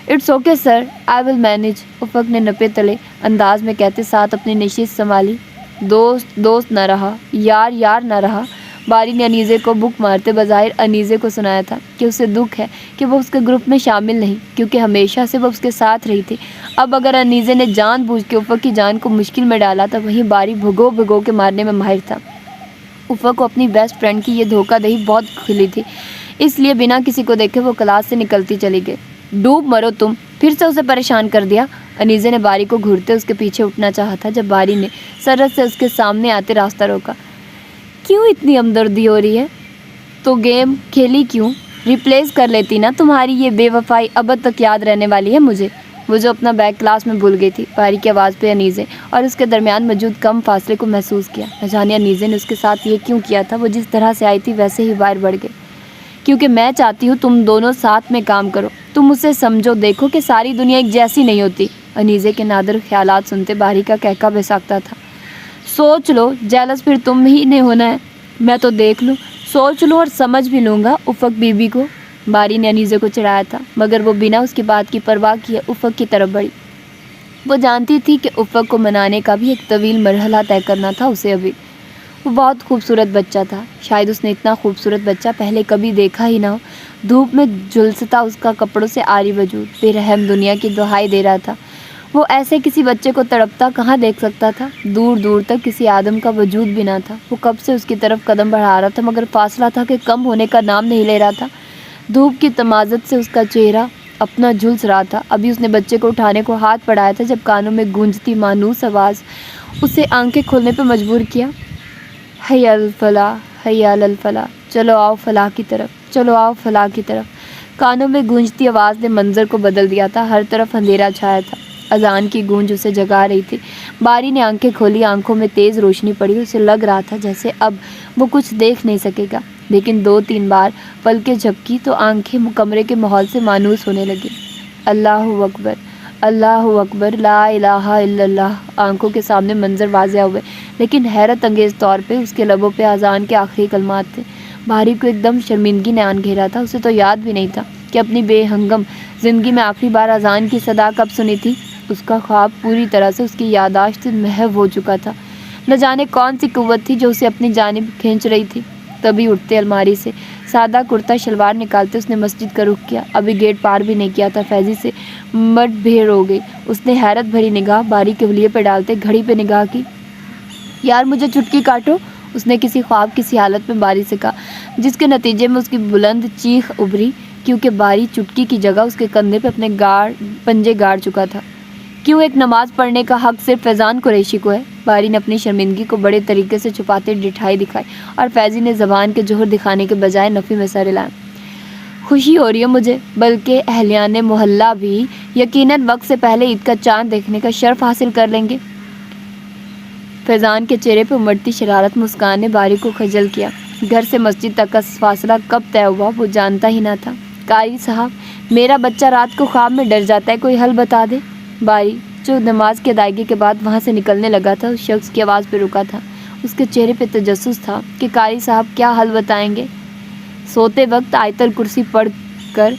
It's okay sir, I will manage, Ufaq نے نپے تلے انداز میں کہتے ساتھ اپنی نشست سنبھالی۔ دوست نہ رہا، یار نہ رہا۔ باری نے انیزے کو بک مارتے بظاہر انیزے کو سنایا تھا کہ اسے دکھ ہے کہ وہ اس کے گروپ میں شامل نہیں، کیونکہ ہمیشہ سے وہ اس کے ساتھ رہی تھی۔ اب اگر انیزے نے جان بوجھ کے افق کی جان کو مشکل میں ڈالا تھا، وہیں باری بھگو کے مارنے میں ماہر تھا۔ افق کو اپنی بیسٹ فرینڈ کی یہ دھوکہ دہی بہت کھلی تھی، اس لیے بنا کسی کو دیکھے وہ کلاس سے نکلتی چلی گئی۔ ڈوب مرو تم، پھر سے اسے پریشان کر دیا۔ انیزے نے باری کو گھورتے اس کے پیچھے اٹھنا چاہا تھا جب باری نے سرعت سے اس کے سامنے آتے راستہ روکا۔ کیوں اتنی ہمدردی ہو رہی ہے؟ تو گیم کھیلی کیوں؟ ریپلیس کر لیتی نا، تمہاری یہ بے وفائی ابد تک یاد رہنے والی ہے مجھے۔ وہ جو اپنا بیگ کلاس میں بھول گئی تھی۔ باری کی آواز پہ انیزے اور اس کے درمیان موجود کم فاصلے کو محسوس کیا۔ نہ جانے انیزے نے اس کے ساتھ یہ کیوں کیا تھا، وہ جس طرح سے آئی تھی ویسے ہی باہر بڑھ گئے۔ کیونکہ میں چاہتی ہوں تم دونوں ساتھ میں کام کرو، تم اسے سمجھو، دیکھو کہ ساری دنیا ایک جیسی نہیں ہوتی۔ انیزے کے نادر خیالات سنتے باری کا کہکا بہسکتا تھا۔ سوچ لو، جیلس پھر تم ہی نے ہونا ہے، میں تو دیکھ لوں، سوچ لوں اور سمجھ بھی لوں گا افق بی بی کو۔ باری نے انیزے کو چڑھایا تھا، مگر وہ بنا اس کی بات کی پرواہ کیے افق کی طرف بڑھی۔ وہ جانتی تھی کہ افق کو منانے کا بھی ایک طویل مرحلہ طے کرنا تھا اسے ابھی۔ وہ بہت خوبصورت بچہ تھا، شاید اس نے اتنا خوبصورت بچہ پہلے کبھی دیکھا ہی نہ ہو۔ دھوپ میں جھلستا اس کا کپڑوں سے آری وجود بے رحم دنیا کی دہائی دے رہا تھا۔ وہ ایسے کسی بچے کو تڑپتا کہاں دیکھ سکتا تھا؟ دور دور تک کسی آدم کا وجود بھی نہ تھا۔ وہ کب سے اس کی طرف قدم بڑھا رہا تھا، مگر فاصلہ تھا کہ کم ہونے کا نام نہیں لے رہا تھا۔ دھوپ کی تمازت سے اس کا چہرہ اپنا جھلس رہا تھا۔ ابھی اس نے بچے کو اٹھانے کو ہاتھ بڑھایا تھا جب کانوں میں گونجتی مانوس آواز اسے آنکھیں کھولنے پہ مجبور کیا۔ حی الفلاح، حی الفلاح، چلو آؤ فلاح کی طرف، چلو آؤ فلاح کی طرف۔ کانوں میں گونجتی آواز نے منظر کو بدل دیا تھا، ہر طرف اندھیرا چھایا تھا۔ اذان کی گونج اسے جگا رہی تھی۔ باری نے آنکھیں کھولی، آنکھوں میں تیز روشنی پڑی، اسے لگ رہا تھا جیسے اب وہ کچھ دیکھ نہیں سکے گا، لیکن 2-3 بار پلکیں جھپکی تو آنکھیں کمرے کے ماحول سے مانوس ہونے لگی۔ اللہ اکبر، اللہ اکبر، لا الہ الا اللہ۔ آنکھوں کے سامنے منظر واضح ہوئے، لیکن حیرت انگیز طور پہ اس کے لبوں پہ اذان کے آخری کلمات تھے۔ باری کو ایک دم شرمندگی نے آن گھیرا تھا، اسے تو یاد بھی نہیں تھا کہ اپنی بے ہنگم زندگی میں آخری بار اذان کی صدا کب سنی تھی۔ اس کا خواب پوری طرح سے اس کی یادداشت سے محو ہو چکا تھا۔ نہ جانے کون سی قوت تھی جو اسے اپنی جانب کھینچ رہی تھی۔ تبھی اٹھتے الماری سے سادہ کرتا شلوار نکالتے اس نے مسجد کا رخ کیا۔ ابھی گیٹ پار بھی نہیں کیا تھا، فیضی سے مٹ بھیڑ ہو گئی۔ اس نے حیرت بھری نگاہ باری کے حلیے پہ ڈالتے گھڑی پہ نگاہ کی۔ یار مجھے چٹکی کاٹو، اس نے کسی خواب کسی حالت میں باری سے کہا، جس کے نتیجے میں اس کی بلند چیخ ابھری، کیونکہ باری چٹکی کی جگہ اس کے کندھے پہ اپنے پنجے گاڑ چکا تھا۔ کیوں ایک نماز پڑھنے کا حق صرف فیضان قریشی کو ہے؟ باری نے اپنی شرمندگی کو بڑے طریقے سے چھپاتے ڈٹھائی دکھائی، اور فیضی نے زبان کے جوہر دکھانے کے بجائے نفی میں سر ہلایا۔ خوشی ہو رہی ہے مجھے، بلکہ اہلیان محلہ بھی یقیناً وقت سے پہلے عید کا چاند دیکھنے کا شرف حاصل کر لیں گے۔ فیضان کے چہرے پہ امڑتی شرارت مسکان نے باری کو خجل کیا۔ گھر سے مسجد تک کا فاصلہ کب طے ہوا وہ جانتا ہی نہ تھا۔ قاری صاحب، میرا بچہ رات کو خواب میں ڈر جاتا ہے، کوئی حل بتا دے۔ باری جو نماز کی ادائیگی کے بعد وہاں سے نکلنے لگا تھا، اس شخص کی آواز پہ رکا تھا۔ اس کے چہرے پہ تجسس تھا کہ قاری صاحب کیا حل بتائیں گے۔ سوتے وقت آیت الکرسی پڑھ کر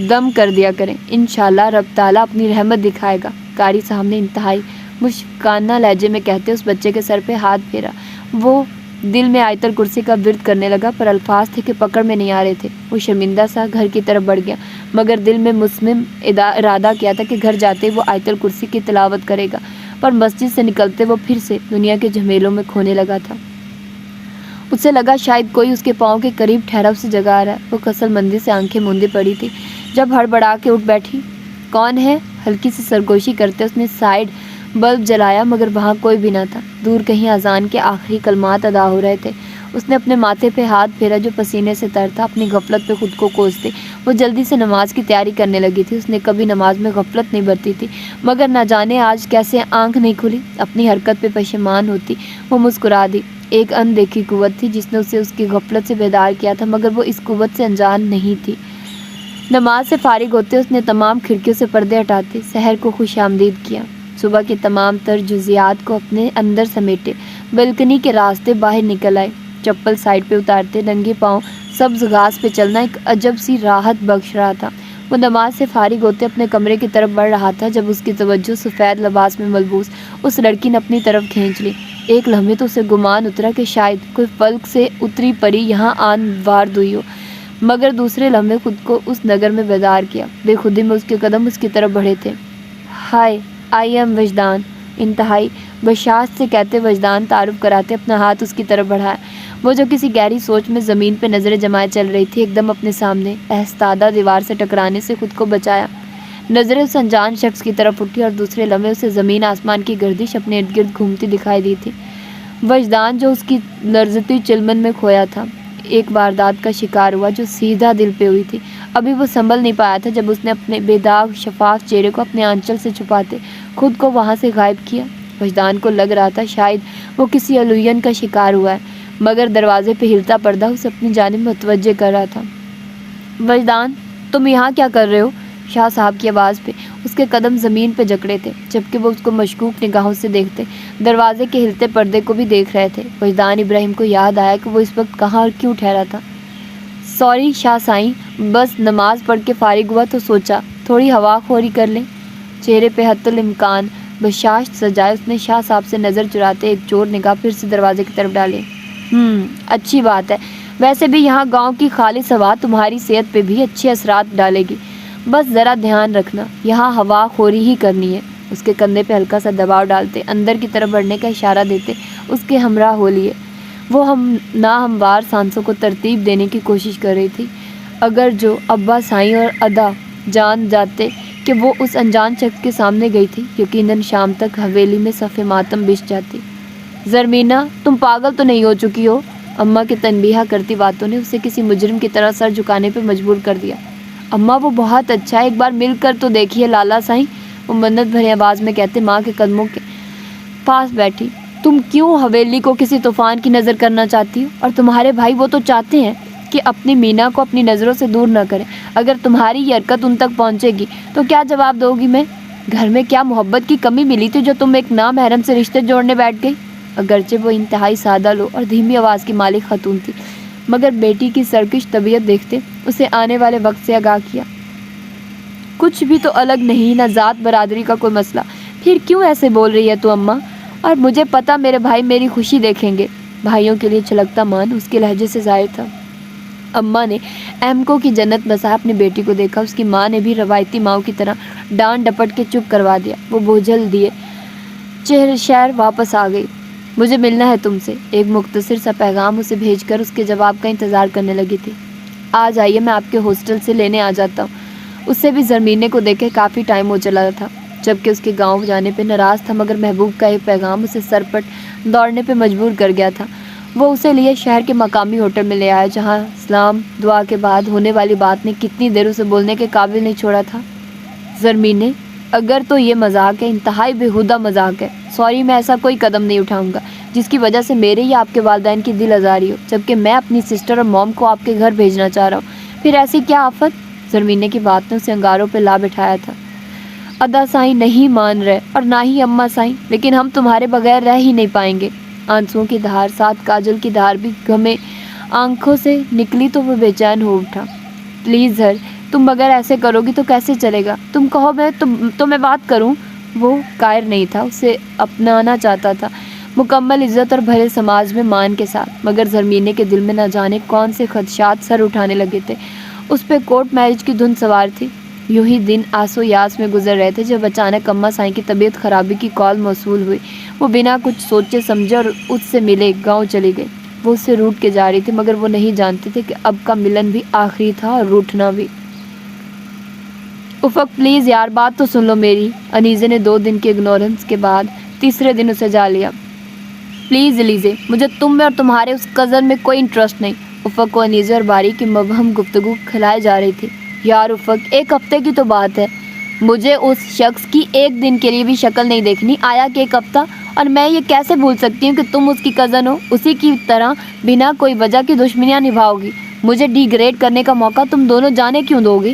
دم کر دیا کریں، انشاءاللہ رب تعالیٰ اپنی رحمت دکھائے گا، قاری صاحب نے انتہائی مشفقانہ لہجے میں کہتے اس بچے کے سر پہ ہاتھ پھیرا۔ وہ دل میں آیت الکرسی کا ورد کرنے لگا، پر الفاظ تھے کہ پکڑ میں نہیں آ رہے تھے۔ وہ شرمندہ سا گھر کی طرف بڑھ گیا، مگر دل میں مصمم ارادہ کیا تھا کہ گھر جاتے وہ آیت الکرسی کی تلاوت کرے گا، پر مسجد سے نکلتے وہ پھر سے دنیا کے جھمیلوں میں کھونے لگا تھا۔ اسے لگا شاید کوئی اس کے پاؤں کے قریب ٹھہرا اسے جگا رہا ہے۔ وہ کسل مندی سے آنکھیں موندے پڑی تھی جب ہڑبڑا کے اٹھ بیٹھی۔ کون ہے؟ ہلکی سی سرگوشی کرتے اس نے سائیڈ بلب جلایا، مگر وہاں کوئی بھی نہ تھا۔ دور کہیں اذان کے آخری کلمات ادا ہو رہے تھے۔ اس نے اپنے ماتھے پہ ہاتھ پھیرا جو پسینے سے تر تھا، اپنی غفلت پہ خود کو کوستے وہ جلدی سے نماز کی تیاری کرنے لگی تھی۔ اس نے کبھی نماز میں غفلت نہیں برتی تھی، مگر نہ جانے آج کیسے آنکھ نہیں کھلی۔ اپنی حرکت پہ پشیمان ہوتی وہ مسکرا دی۔ ایک اندیکھی قوت تھی جس نے اسے اس کی غفلت سے بیدار کیا تھا، مگر وہ اس قوت سے انجان نہیں تھی۔ نماز سے فارغ ہوتے اس نے تمام کھڑکیوں سے پردے ہٹاتے سحر کو خوش آمدید کیا، صبح کے تمام تر جزیات کو اپنے اندر سمیٹے، بلکنی کے راستے باہر نکل آئے، چپل سائڈ پہ اتارتے ننگے پاؤں سبز گھاس پہ چلنا ایک عجب سی راحت بخش رہا تھا۔ وہ نماز سے فارغ ہوتے اپنے کمرے کی طرف بڑھ رہا تھا جب اس کی توجہ سفید لباس میں ملبوس اس لڑکی نے اپنی طرف کھینچ لی۔ ایک لمحے تو اسے گمان اترا کہ شاید کوئی فلک سے اتری پری یہاں آن وارد ہوئی ہو، مگر دوسرے لمحے خود کو اس نگر میں بیدار کیا۔ بے خودی میں اس کے قدم اس کی طرف بڑھے تھے۔ ہائے آئی ایم وجدان، انتہائی بشاشت سے کہتے وجدان تعارف کراتے اپنا ہاتھ اس کی طرف بڑھایا۔ وہ جو کسی گہری سوچ میں زمین پہ نظریں جمائے چل رہی تھی، ایک دم اپنے سامنے ایستادہ دیوار سے ٹکرانے سے خود کو بچایا۔ نظریں اس انجان شخص کی طرف اٹھی اور دوسرے لمحے اسے زمین آسمان کی گردش اپنے ارد گرد گھومتی دکھائی دی تھی۔ وجدان جو اس کی لرزتی چلمن میں کھویا تھا، ایک واردات کا شکار ہوا جو سیدھا دل پہ ہوئی تھی۔ ابھی وہ سنبھل نہیں پایا تھا جب اس نے اپنے بے داغ شفاف چہرے کو اپنے آنچل سے چھپاتے خود کو وہاں سے غائب کیا۔ وجدان کو لگ رہا تھا شاید وہ کسی الوہین کا شکار ہوا ہے، مگر دروازے پہ ہلتا پردہ اسے اپنی جانب متوجہ کر رہا تھا۔ وجدان، تم یہاں کیا کر رہے ہو؟ شاہ صاحب کی آواز پہ اس کے قدم زمین پہ جکڑے تھے، جبکہ وہ اس کو مشکوک نگاہوں سے دیکھتے دروازے کے ہلتے پردے کو بھی دیکھ رہے تھے۔ وجدان ابراہیم کو یاد آیا کہ وہ اس وقت کہاں اور کیوں ٹھہرا تھا۔ سوری شاہ سائیں، بس نماز پڑھ کے فارغ ہوا تو سوچا تھوڑی ہوا خوری کر لیں۔ چہرے پہ حتی الامکان بشاشت سجائے اس نے شاہ صاحب سے نظر چراتے ایک چور نگاہ پھر سے دروازے کی طرف ڈالے۔ اچھی بات ہے، ویسے بھی یہاں گاؤں کی خالص ہوا تمہاری صحت پہ بھی اچھے اثرات ڈالے گی، بس ذرا دھیان رکھنا، یہاں ہوا خوری ہی کرنی ہے۔ اس کے کندھے پہ ہلکا سا دباؤ ڈالتے اندر کی طرف بڑھنے کا اشارہ دیتے اس کے ہمراہ ہو لیے۔ وہ ناہموار سانسوں کو ترتیب دینے کی کوشش کر رہی تھی۔ اگر جو ابا سائیں اور ادا جان جاتے کہ وہ اس انجان شخص کے سامنے گئی تھی، یقیناً شام تک حویلی میں صف ماتم بچھ جاتی۔ زرمینہ، تم پاگل تو نہیں ہو چکی ہو؟ اماں کے تنبیہ کرتی باتوں نے اسے کسی مجرم کی طرح سر جھکانے پہ مجبور کر دیا۔ اماں وہ بہت اچھا ہے، ایک بار مل کر تو دیکھیے لالا سائیں، وہ منت بھری آواز میں کہتے ماں کے قدموں کے پاس بیٹھی۔ تم کیوں حویلی کو کسی طوفان کی نظر کرنا چاہتی ہو؟ اور تمہارے بھائی وہ تو چاہتے ہیں کہ اپنی مینا کو اپنی نظروں سے دور نہ کریں۔ اگر تمہاری یہ حرکت ان تک پہنچے گی تو کیا جواب دو گی؟ میں گھر میں کیا محبت کی کمی ملی تھی جو تم ایک نامحرم سے رشتے جوڑنے بیٹھ گئی؟ اگرچہ وہ انتہائی سادہ لو اور دھیمی آواز کی مالک خاتون تھی، مگر بیٹی کی سرکش طبیعت دیکھتے اسے آنے والے وقت سے آگاہ کیا۔ کچھ بھی تو الگ نہیں، نہ ذات برادری کا کوئی مسئلہ، پھر کیوں ایسے بول رہی ہے تو اماں؟ اور مجھے پتا میرے بھائی میری خوشی دیکھیں گے۔ بھائیوں کے لیے چھلکتا مان اس کے لہجے سے ظاہر تھا۔ اماں نے احمقوں کی جنت بسا اپنی بیٹی کو دیکھا، اس کی ماں نے بھی روایتی ماؤں کی طرح ڈانٹ ڈپٹ کے چپ کروا دیا۔ وہ بوجھل دیے چہر شہر واپس آ گئی۔ مجھے ملنا ہے تم سے، ایک مختصر سا پیغام اسے بھیج کر اس کے جواب کا انتظار کرنے لگی تھی۔ آ جائیے، میں آپ کے ہاسٹل سے لینے آ جاتا ہوں۔ اس سے بھی زرمینے کو دیکھے کافی ٹائم ہو چلا تھا جبکہ اس کے گاؤں جانے پہ ناراض تھا، مگر محبوب کا ایک پیغام اسے سرپٹ دوڑنے پہ مجبور کر گیا تھا۔ وہ اسے لیے شہر کے مقامی ہوٹل میں لے آیا جہاں سلام دعا کے بعد ہونے والی بات نے کتنی دیر اسے بولنے کے قابل نہیں چھوڑا تھا۔ زرمینے، اگر تو یہ مذاق ہے، انتہائی بیہودہ مذاق ہے۔ سوری، میں ایسا کوئی قدم نہیں اٹھاؤں گا جس کی وجہ سے میرے یا آپ کے والدین کی دل آزاری ہو، جبکہ میں اپنی سسٹر اور موم کو آپ کے گھر بھیجنا چاہ رہا ہوں۔ پھر ایسی کیا آفت؟ زرمینے کی بات نے اسے انگاروں پہ لا بٹھایا تھا۔ ادا سائیں نہیں مان رہے اور نہ ہی اماں سائیں، لیکن ہم تمہارے بغیر رہ ہی نہیں پائیں گے۔ آنسوؤں کی دھار ساتھ کاجل کی دھار بھی گھمے آنکھوں سے نکلی تو وہ بے چین ہو اٹھا۔ پلیز زر، تم مگر ایسے کرو گی تو کیسے چلے گا؟ تم کہو تو میں بات کروں۔ وہ قائر نہیں تھا، اسے اپنانا چاہتا تھا مکمل عزت اور بھرے سماج میں مان کے ساتھ، مگر زرمینے کے دل میں نہ جانے کون سے خدشات سر اٹھانے لگے تھے۔ اس پہ کورٹ میرج کی دھن سوار تھی۔ یوں ہی دن آسو یاس میں گزر رہے تھے جب اچانک اماں سائیں کی طبیعت خرابی کی کال موصول ہوئی۔ وہ بنا کچھ سوچے سمجھے اور اس سے ملے گاؤں چلی گئی۔ وہ اسے روٹ کے جا رہی تھی، مگر وہ نہیں جانتے تھے کہ اب کا ملن بھی آخری تھا اور روٹنا بھی۔ افق پلیز یار، بات تو سن لو میری۔ انیزے نے 2 دن کی اگنورنس کے بعد تیسرے دن اسے جا لیا۔ پلیز الیزے، مجھے تم میں اور تمہارے اس کزن میں کوئی انٹرسٹ نہیں۔ افق کو انیزے اور باری کی مبہم گفتگو کھلائے جا رہی تھی۔ یار افق، 1 ہفتے کی تو بات ہے، مجھے اس شخص کی 1 دن کے لیے بھی شکل نہیں دیکھنی، آیا کہ 1 ہفتہ، اور میں یہ کیسے بھول سکتی ہوں کہ تم اس کی کزن ہو؟ اسی کی طرح بنا کوئی وجہ کی دشمنیاں نبھاؤ گی۔ مجھے ڈی گریڈ کرنے کا موقع تم دونوں جانے کیوں دو گی؟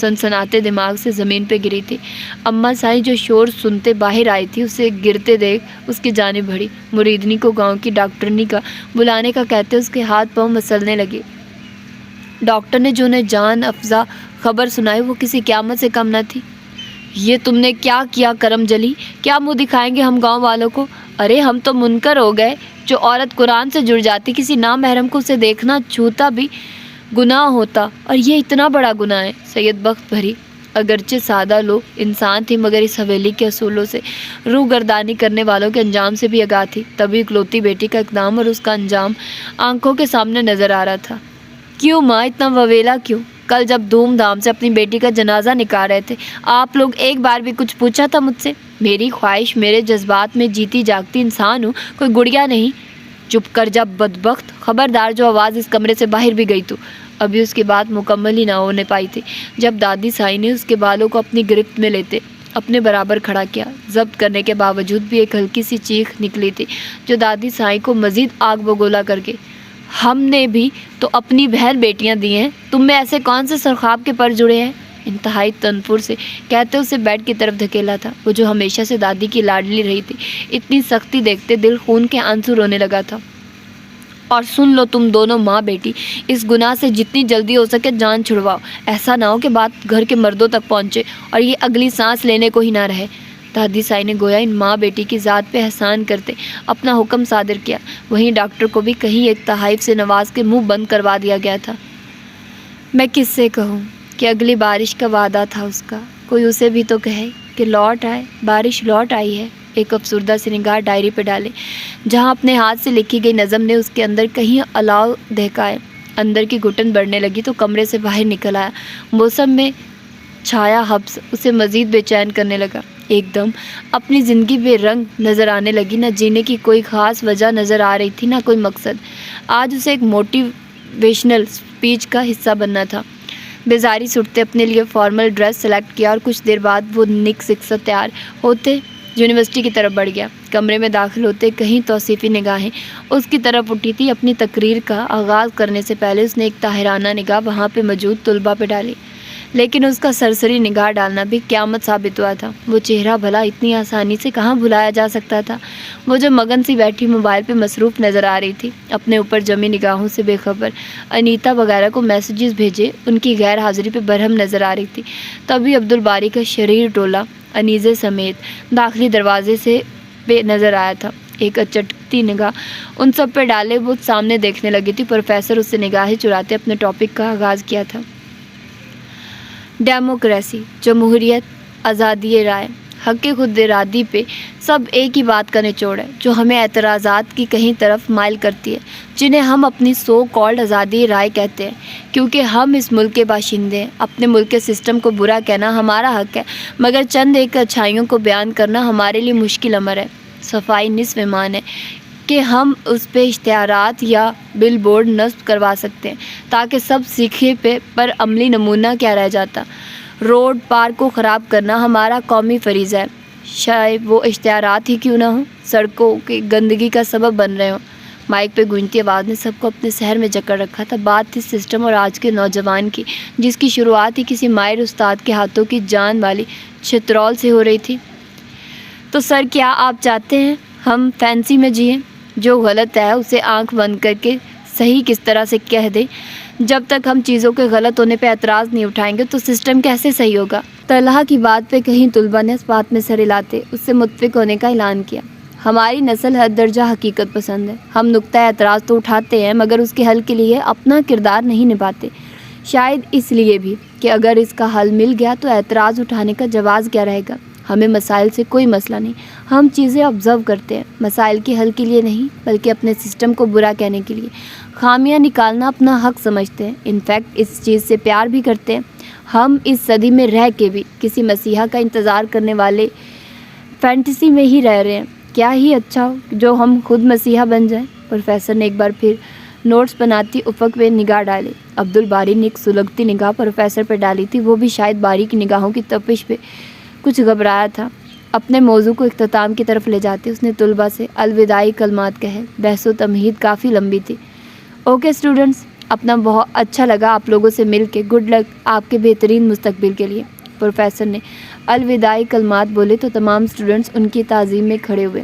سنسناتے دماغ سے زمین پہ گری تھی۔ اماں سائیں جو شور سنتے باہر آئی تھی اسے گرتے دیکھ اس کی جانب بڑھی، مریدنی کو گاؤں کی ڈاکٹرنی کا بلانے کا کہتے اس کے ہاتھ پاؤں مسلنے لگے۔ ڈاکٹر نے جو انہیں جان افزا خبر سنائی وہ کسی قیامت سے کم نہ تھی۔ یہ تم نے کیا کیا کرم جلی؟ کیا منہ دکھائیں گے ہم گاؤں والوں کو؟ ارے ہم تو منکر ہو گئے۔ جو عورت قرآن سے جڑ جاتی کسی نامحرم کو اسے دیکھنا چھوتا بھی گناہ ہوتا، اور یہ اتنا بڑا گناہ ہے۔ سید بخت بھری اگرچہ سادہ لوگ انسان تھی مگر اس حویلی کے اصولوں سے، روح گردانی کرنے والوں کے انجام سے بھی آگاہ تھی۔ تبھی اکلوتی بیٹی کا اقدام اور اس کا انجام آنکھوں کے سامنے نظر آ رہا تھا۔ کیوں ماں اتنا وویلا کیوں؟ کل جب دھوم دھام سے اپنی بیٹی کا جنازہ نکال رہے تھے آپ لوگ ایک بار بھی کچھ پوچھا تھا مجھ سے؟ میری خواہش، میرے جذبات میں جیتی جاگتی انسان ہوں، کوئی گڑیا نہیں۔ چپ کر جا بدبخت، خبردار جو آواز اس کمرے سے باہر بھی گئی تو۔ ابھی اس کی بات مکمل ہی نہ ہونے پائی تھی جب دادی سائی نے اس کے بالوں کو اپنی گرفت میں لیتے اپنے برابر کھڑا کیا۔ ضبط کرنے کے باوجود بھی ایک ہلکی سی چیخ نکلی تھی جو دادی سائی کو مزید آگ بگولا کر کے، ہم نے بھی تو اپنی بہن بیٹیاں دی ہیں، تم میں ایسے کون سے سرخاب کے پر جڑے ہیں؟ انتہائی تنفر سے کہتے اسے بیڈ کی طرف دھکیلا تھا۔ وہ جو ہمیشہ سے دادی کی لاڈلی رہی تھی، اتنی سختی دیکھتے دل خون کے آنسو رونے لگا تھا۔ اور سن لو تم دونوں ماں بیٹی، اس گناہ سے جتنی جلدی ہو سکے جان چھڑواؤ، ایسا نہ ہو کہ بات گھر کے مردوں تک پہنچے اور یہ اگلی سانس لینے کو ہی نہ رہے۔ دادی سائی نے گویا ان ماں بیٹی کی ذات پہ احسان کرتے اپنا حکم صادر کیا۔ وہیں ڈاکٹر کو بھی کہیں ایک تحائف سے نواز کے منہ بند کروا دیا گیا تھا۔ میں کس سے کہوں کہ اگلی بارش کا وعدہ تھا اس کا، کوئی اسے بھی تو کہے کہ لوٹ آئے۔ بارش لوٹ آئی ہے۔ ایک افسردہ سی نگاہ ڈائری پہ ڈالے جہاں اپنے ہاتھ سے لکھی گئی نظم نے اس کے اندر کہیں الاؤ دہکائے۔ اندر کی گھٹن بڑھنے لگی تو کمرے سے باہر نکل آیا۔ موسم میں چھایا حبس اسے مزید بے چین کرنے لگا۔ ایک دم اپنی زندگی بے رنگ نظر آنے لگی، نہ جینے کی کوئی خاص وجہ نظر آ رہی تھی، نہ کوئی مقصد۔ آج اسے ایک موٹیویشنل اسپیچ کا حصہ بننا تھا۔ بیزاری سے اٹھتے اپنے لیے فارمل ڈریس سلیکٹ کیا اور کچھ دیر بعد وہ نک سکسر تیار ہوتے یونیورسٹی کی طرف بڑھ گیا۔ کمرے میں داخل ہوتے کہیں توصیفی نگاہیں اس کی طرف اٹھی تھی۔ اپنی تقریر کا آغاز کرنے سے پہلے اس نے ایک طاہرانہ نگاہ وہاں پہ موجود طلباء پہ ڈالی، لیکن اس کا سرسری نگاہ ڈالنا بھی قیامت ثابت ہوا تھا۔ وہ چہرہ بھلا اتنی آسانی سے کہاں بھلایا جا سکتا تھا؟ وہ جو مگن سی بیٹھی موبائل پہ مصروف نظر آ رہی تھی، اپنے اوپر جمی نگاہوں سے بے خبر، انیتا وغیرہ کو میسیجز بھیجے ان کی غیر حاضری پہ برہم نظر آ رہی تھی۔ تبھی عبدالباری کا شریر ٹولہ انیزے سمیت داخلی دروازے سے پہ نظر آیا تھا۔ ایک اچٹتی نگاہ ان سب پہ ڈالے وہ سامنے دیکھنے لگی تھی۔ پروفیسر اس سے نگاہیں چراتے اپنے ٹاپک کا آغاز کیا تھا۔ ڈیموکریسی، جمہوریت، آزادی رائے، حق خود ارادی پہ سب ایک ہی بات کا نچوڑ ہے جو ہمیں اعتراضات کی کہیں طرف مائل کرتی ہے، جنہیں ہم اپنی سو کالڈ آزادی رائے کہتے ہیں کیونکہ ہم اس ملک کے باشندے ہیں۔ اپنے ملک کے سسٹم کو برا کہنا ہمارا حق ہے، مگر چند ایک اچھائیوں کو بیان کرنا ہمارے لیے مشکل امر ہے۔ صفائی نصف ایمان ہے کہ ہم اس پہ اشتہارات یا بل بورڈ نصب کروا سکتے ہیں تاکہ سب سیکھے پر عملی نمونہ کیا رہ جاتا۔ روڈ پارک کو خراب کرنا ہمارا قومی فریضہ ہے، شاید وہ اشتہارات ہی کیوں نہ ہوں، سڑکوں کی گندگی کا سبب بن رہے ہوں۔ مائک پہ گونجتی آواز نے سب کو اپنے سحر میں جکڑ رکھا تھا۔ بات تھی سسٹم اور آج کے نوجوان کی، جس کی شروعات ہی کسی ماہر استاد کے ہاتھوں کی جان والی چترول سے ہو رہی تھی۔ تو سر کیا آپ چاہتے ہیں ہم فینسی میں جئیں؟ جو غلط ہے اسے آنکھ بند کر کے صحیح کس طرح سے کہہ دیں۔ جب تک ہم چیزوں کے غلط ہونے پہ اعتراض نہیں اٹھائیں گے تو سسٹم کیسے صحیح ہوگا؟ طلحہ کی بات پہ کہیں طلباء نے اس بات میں سر ہلاتے اس سے متفق ہونے کا اعلان کیا۔ ہماری نسل حد درجہ حقیقت پسند ہے۔ ہم نقطہ اعتراض تو اٹھاتے ہیں مگر اس کے حل کے لیے اپنا کردار نہیں نبھاتے، شاید اس لیے بھی کہ اگر اس کا حل مل گیا تو اعتراض اٹھانے کا جواز کیا رہے گا۔ ہمیں مسائل سے کوئی مسئلہ نہیں، ہم چیزیں آبزرو کرتے ہیں، مسائل کے حل کے لیے نہیں بلکہ اپنے سسٹم کو برا کہنے کے لیے۔ خامیاں نکالنا اپنا حق سمجھتے ہیں، انفیکٹ اس چیز سے پیار بھی کرتے ہیں۔ ہم اس صدی میں رہ کے بھی کسی مسیحا کا انتظار کرنے والے فینٹیسی میں ہی رہ رہے ہیں۔ کیا ہی اچھا ہو جو ہم خود مسیحا بن جائیں۔ پروفیسر نے ایک بار پھر نوٹس بناتی افق پہ نگاہ ڈالے۔ عبدالباری نے ایک سلگتی نگاہ پروفیسر پہ ڈالی تھی، وہ بھی شاید باریک نگاہوں کی تپش پہ کچھ گھبرایا تھا۔ اپنے موضوع کو اختتام کی طرف لے جاتے اس نے طلباء سے الوداعی کلمات کہے۔ بحث و تمہید کافی لمبی تھی۔ اوکے اسٹوڈنٹس، اپنا بہت اچھا لگا آپ لوگوں سے مل کے. گڈ لک آپ کے بہترین مستقبل کے لیے. پروفیسر نے الوداعی کلمات بولے تو تمام اسٹوڈنٹس ان کی تعظیم میں کھڑے ہوئے.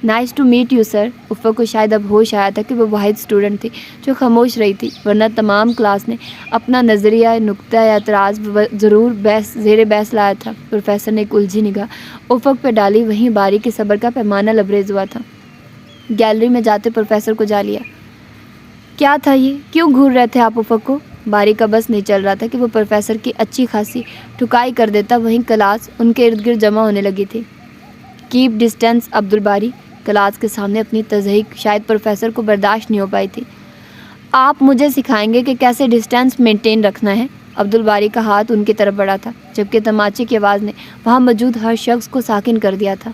Nice to meet you sir. Ufaq کو شاید اب ہوش آیا تھا کہ وہ واحد اسٹوڈنٹ تھی جو خاموش رہی تھی، ورنہ تمام کلاس نے اپنا نظریہ، نقطہ اعتراض ضرور زیر بحث لایا تھا. پروفیسر نے ایک الجھی نگاہ افق پہ ڈالی. وہیں باری کے صبر کا پیمانہ لبریز ہوا تھا. گیلری میں جاتے پروفیسر کو جا لیا. کیا تھا یہ؟ کیوں گھور رہے تھے آپ افق کو؟ باری کا بس نہیں چل رہا تھا کہ وہ پروفیسر کی اچھی خاصی ٹھکائی کر دیتا. وہیں کلاس ان کے ارد گرد جمع ہونے لگی تھی. Cap distance Abdul Bari. کلاس کے سامنے اپنی تضحیق شاید پروفیسر کو برداشت نہیں ہو پائی تھی. آپ مجھے سکھائیں گے کہ کیسے ڈسٹینس مینٹین رکھنا ہے؟ عبدالباری کا ہاتھ ان کی طرف بڑھا تھا، جبکہ تماچے کی آواز نے وہاں موجود ہر شخص کو ساکن کر دیا تھا.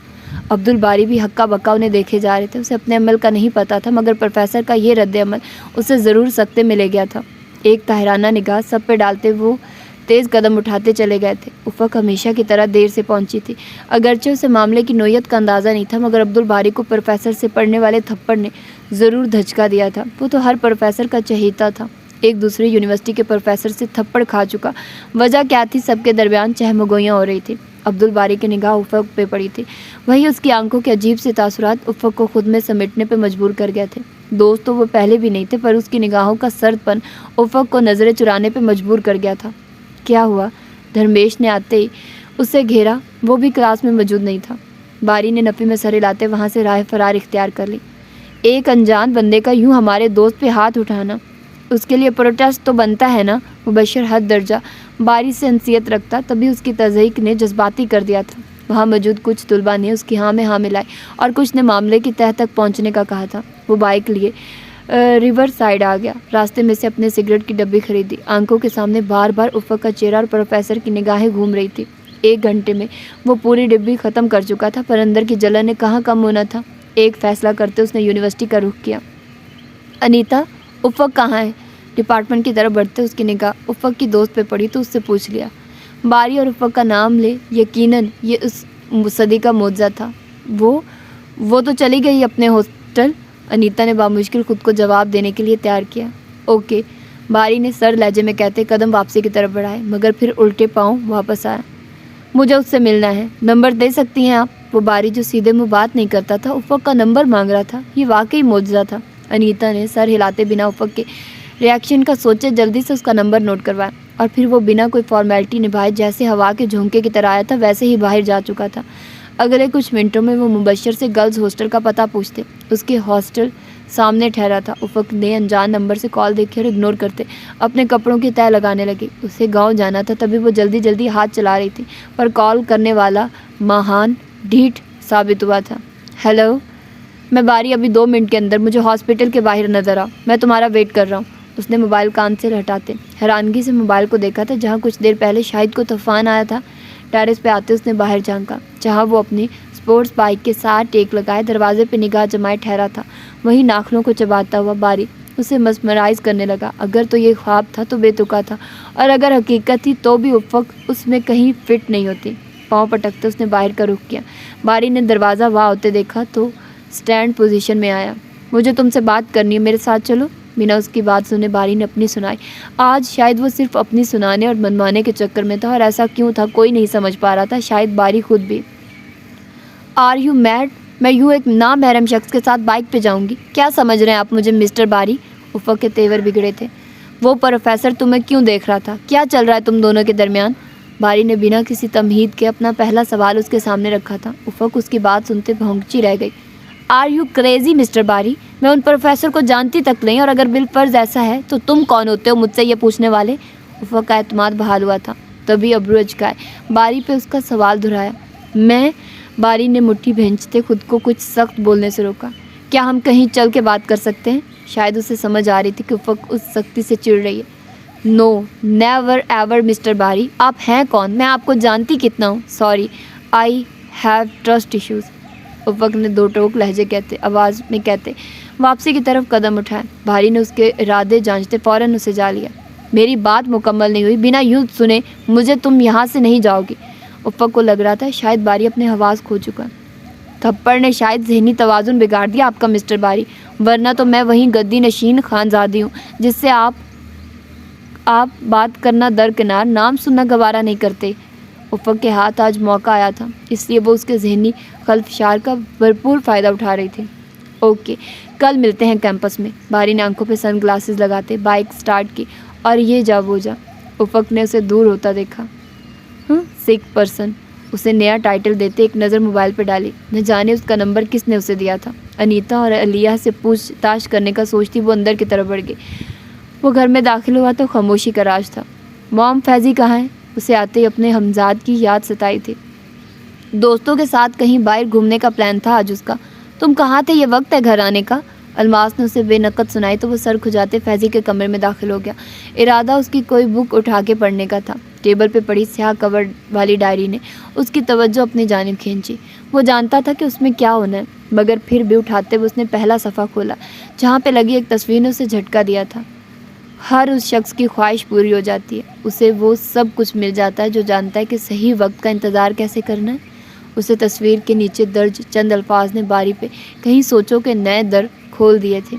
عبدالباری بھی ہکا بکا انہیں دیکھے جا رہے تھے. اسے اپنے عمل کا نہیں پتہ تھا، مگر پروفیسر کا یہ رد عمل اسے ضرور سختے میں لے گیا تھا. ایک طاہرانہ نگاہ سب پہ ڈالتے وہ تیز قدم اٹھاتے چلے گئے تھے. افق ہمیشہ کی طرح دیر سے پہنچی تھی. اگرچہ اسے معاملے کی نوعیت کا اندازہ نہیں تھا، مگر عبدالباری کو پروفیسر سے پڑنے والے تھپڑ نے ضرور دھچکا دیا تھا. وہ تو ہر پروفیسر کا چہیتا تھا، ایک دوسری یونیورسٹی کے پروفیسر سے تھپڑ کھا چکا. وجہ کیا تھی؟ سب کے درمیان چہمگوئیاں ہو رہی تھی. عبدالباری کی نگاہ افق پہ پڑی تھی. وہی اس کی آنکھوں کے عجیب سے تاثرات افق کو خود میں سمیٹنے پہ مجبور کر گئے تھے. دوست تو وہ پہلے بھی نہیں تھے، پر اس کی نگاہوں کا سرد پن افق کو نظریں چرانے پہ مجبور کر گیا تھا. کیا ہوا؟ دھرمیش نے آتے ہی اسے گھیرا. وہ بھی کلاس میں موجود نہیں تھا. باری نے نفی میں سر ہلاتے وہاں سے راہ فرار اختیار کر لی. ایک انجان بندے کا یوں ہمارے دوست پہ ہاتھ اٹھانا، اس کے لیے پروٹیسٹ تو بنتا ہے نا. مبشر حد درجہ باری سے انسیت رکھتا، تبھی اس کی تضحیق نے جذباتی کر دیا تھا. وہاں موجود کچھ طلباء نے اس کی ہاں میں ہاں ملائی اور کچھ نے معاملے کی تہہ تک پہنچنے کا کہا تھا. وہ بائک لیے ریور سائڈ آ گیا. راستے میں سے اپنے سگریٹ کی ڈبی خریدی. آنکھوں کے سامنے بار بار افق کا چہرہ اور پروفیسر کی نگاہیں گھوم رہی تھی. 1 گھنٹے میں وہ پوری ڈبی ختم کر چکا تھا، پر اندر کی جلن نے کہاں کم ہونا تھا. ایک فیصلہ کرتے اس نے یونیورسٹی کا رخ کیا. انیتا، افق کہاں ہے؟ ڈپارٹمنٹ کی طرف بڑھتے اس کی نگاہ افق کی دوست پہ پڑی تو اس سے پوچھ لیا. باری اور افق کا نام لے. یقیناً یہ اس صدی کا معجزہ تھا. وہ تو چلی گئی اپنے ہاسٹل. انیتا نے بامشکل خود کو جواب دینے کے لیے تیار کیا. اوکے، باری نے سر لہجے میں کہتے قدم واپسی کی طرف بڑھائے، مگر پھر الٹے پاؤں واپس آیا. مجھے اس سے ملنا ہے. نمبر دے سکتی ہیں آپ؟ وہ باری جو سیدھے منہ بات نہیں کرتا تھا افق کا نمبر مانگ رہا تھا. یہ واقعی معجزہ تھا. انیتا نے سر ہلاتے بنا افق کے ریاکشن کا سوچے جلدی سے اس کا نمبر نوٹ کروایا، اور پھر وہ بنا کوئی فارمیلٹی نبھائے جیسے ہوا کے جھونکے کی طرح آیا تھا ویسے ہی باہر جا چکا تھا. اگلے کچھ منٹوں میں وہ مبشر سے گرلز ہاسٹل کا پتہ پوچھتے. اس کے ہاسٹل سامنے ٹھہرا تھا. افق نے انجان نمبر سے کال دیکھی اور اگنور کرتے اپنے کپڑوں کی تہہ لگانے لگی. اسے گاؤں جانا تھا، تبھی وہ جلدی جلدی ہاتھ چلا رہی تھی، پر کال کرنے والا ماہان ڈھیٹ ثابت ہوا تھا. ہیلو، میں باری، ابھی 2 منٹ کے اندر مجھے ہاسپٹل کے باہر نظر آؤ، میں تمہارا ویٹ کر رہا ہوں. اس نے موبائل کان سے ہٹاتے حیرانگی سے موبائل کو دیکھا تھا، جہاں کچھ دیر پہلے شاہد کو طوفان آیا تھا. ٹیرس پہ آتے اس نے باہر جھانکا، جہاں وہ اپنی اسپورٹس بائک کے ساتھ ٹیک لگائے دروازے پہ نگاہ جمائے ٹھہرا تھا. وہیں ناخنوں کو چباتا ہوا باری اسے مسمرائز کرنے لگا. اگر تو یہ خواب تھا تو بے تکا تھا، اور اگر حقیقت تھی تو بھی افق اس میں کہیں فٹ نہیں ہوتی. پاؤں پٹکتے اس نے باہر کا رخ کیا. باری نے دروازہ واہ ہوتے دیکھا تو سٹینڈ پوزیشن میں آیا. مجھے تم سے بات کرنی ہے، میرے ساتھ چلو. بنا اس کی بات سنے باری نے اپنی سنائی. آج شاید وہ صرف اپنی سنانے اور منوانے کے چکر میں تھا، اور ایسا کیوں تھا کوئی نہیں سمجھ پا رہا تھا، شاید باری خود بھی. Are you mad? میں یوں ایک نامحرم شخص کے ساتھ بائک پہ جاؤں گی؟ کیا سمجھ رہے ہیں آپ مجھے مسٹر باری؟ افق کے تیور بگڑے تھے. وہ پروفیسر تمہیں کیوں دیکھ رہا تھا؟ کیا چل رہا ہے تم دونوں کے درمیان؟ باری نے بنا کسی تمہید کے اپنا پہلا سوال اس کے سامنے رکھا تھا. افق اس کی بات سنتے بھونکچی رہ گئی. آر یو کریزی مسٹر باری؟ میں ان پروفیسر کو جانتی تک نہیں، اور اگر بالفرض ایسا ہے تو تم کون ہوتے ہو مجھ سے یہ پوچھنے والے؟ افق کا اعتماد بحال ہوا تھا. تبھی ابرو اچکائے باری پہ اس کا سوال دہرایا. میں؟ باری نے مٹھی بھینچتے خود کو کچھ سخت بولنے سے روکا. کیا ہم کہیں چل کے بات کر سکتے ہیں؟ شاید اسے سمجھ آ رہی تھی کہ افق اس سختی سے چڑ رہی ہے. نو نیور ایور مسٹر باری. آپ ہیں کون؟ میں آپ کو جانتی کتنا ہوں؟ Sorry, I have trust issues. افق نے 2 ٹوک لہجے کہتے آواز میں کہتے واپسی کی طرف قدم اٹھائے. باری نے اس کے ارادے جانچتے فوراً اسے جا لیا. میری بات مکمل نہیں ہوئی، بنا یوں سنے مجھے تم یہاں سے نہیں جاؤ گی. افق کو لگ رہا تھا شاید باری اپنے حواس کھو چکا. تھپڑ نے شاید ذہنی توازن بگاڑ دیا آپ کا مسٹر باری، ورنہ تو میں وہیں گدی نشین خانزادی ہوں جس سے آپ بات کرنا درکنار، نام سننا گوارا نہیں کرتے۔ افق کے ہاتھ آج موقع آیا تھا، اس لیے وہ اس کے ذہنی خلفشار کا بھرپور فائدہ اٹھا رہی تھی۔ اوکے، کل ملتے ہیں کیمپس میں۔ باری نے آنکھوں پہ سن گلاسز لگاتے بائک سٹارٹ کی اور یہ جا وہ جا۔ افق نے اسے دور ہوتا دیکھا۔ سکھ پرسن، اسے نیا ٹائٹل دیتے ایک نظر موبائل پہ ڈالی۔ نہ جانے اس کا نمبر کس نے اسے دیا تھا۔ انیتا اور علیہ سے پوچھ تاچھ کرنے کا سوچتی وہ اندر کی طرف بڑھ گئی۔ وہ گھر میں داخل ہوا تو خاموشی کا راج تھا۔ مام، فیضی کہاں ہے؟ اسے آتے ہی اپنے ہمزاد کی یاد ستائی تھی۔ دوستوں کے ساتھ کہیں باہر گھومنے کا پلان تھا آج اس کا۔ تم کہاں تھے؟ یہ وقت ہے گھر آنے کا؟ الماس نے اسے بے نقد سنائی تو وہ سر کھجاتے فیضی کے کمرے میں داخل ہو گیا۔ ارادہ اس کی کوئی بک اٹھا کے پڑھنے کا تھا۔ ٹیبل پہ پڑی سیاہ کور والی ڈائری نے اس کی توجہ اپنی جانب کھینچی۔ وہ جانتا تھا کہ اس میں کیا ہونا ہے، مگر پھر بھی اٹھاتے ہوئے اس نے پہلا صفحہ کھولا جہاں پہ لگی ایک تصویر نے اسے جھٹکا دیا تھا۔ ہر اس شخص کی خواہش پوری ہو جاتی ہے، اسے وہ سب کچھ مل جاتا ہے جو جانتا ہے کہ صحیح وقت کا انتظار کیسے کرنا ہے۔ اسے تصویر کے نیچے درج چند الفاظ نے باری پہ کہیں سوچوں کے نئے در کھول دیے تھے۔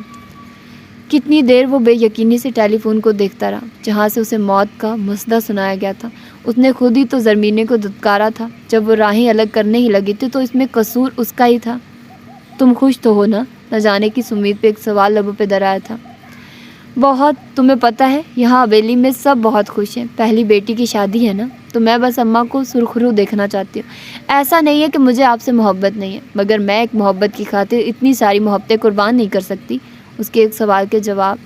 کتنی دیر وہ بے یقینی سے ٹیلی فون کو دیکھتا رہا جہاں سے اسے موت کا مسئلہ سنایا گیا تھا۔ اس نے خود ہی تو زرمینے کو دھتکارا تھا۔ جب وہ راہیں الگ کرنے ہی لگی تھی تو اس میں قصور اس کا ہی تھا۔ تم خوش تو ہو نا؟ نہ جانے کی امید پہ ایک سوال لبوں پہ درایا تھا۔ بہت، تمہیں پتہ ہے یہاں حویلی میں سب بہت خوش ہیں۔ پہلی بیٹی کی شادی ہے نا، تو میں بس اماں کو سرخرو دیکھنا چاہتی ہوں۔ ایسا نہیں ہے کہ مجھے آپ سے محبت نہیں ہے، مگر میں ایک محبت کی خاطر اتنی ساری محبتیں قربان نہیں کر سکتی۔ اس کے ایک سوال کے جواب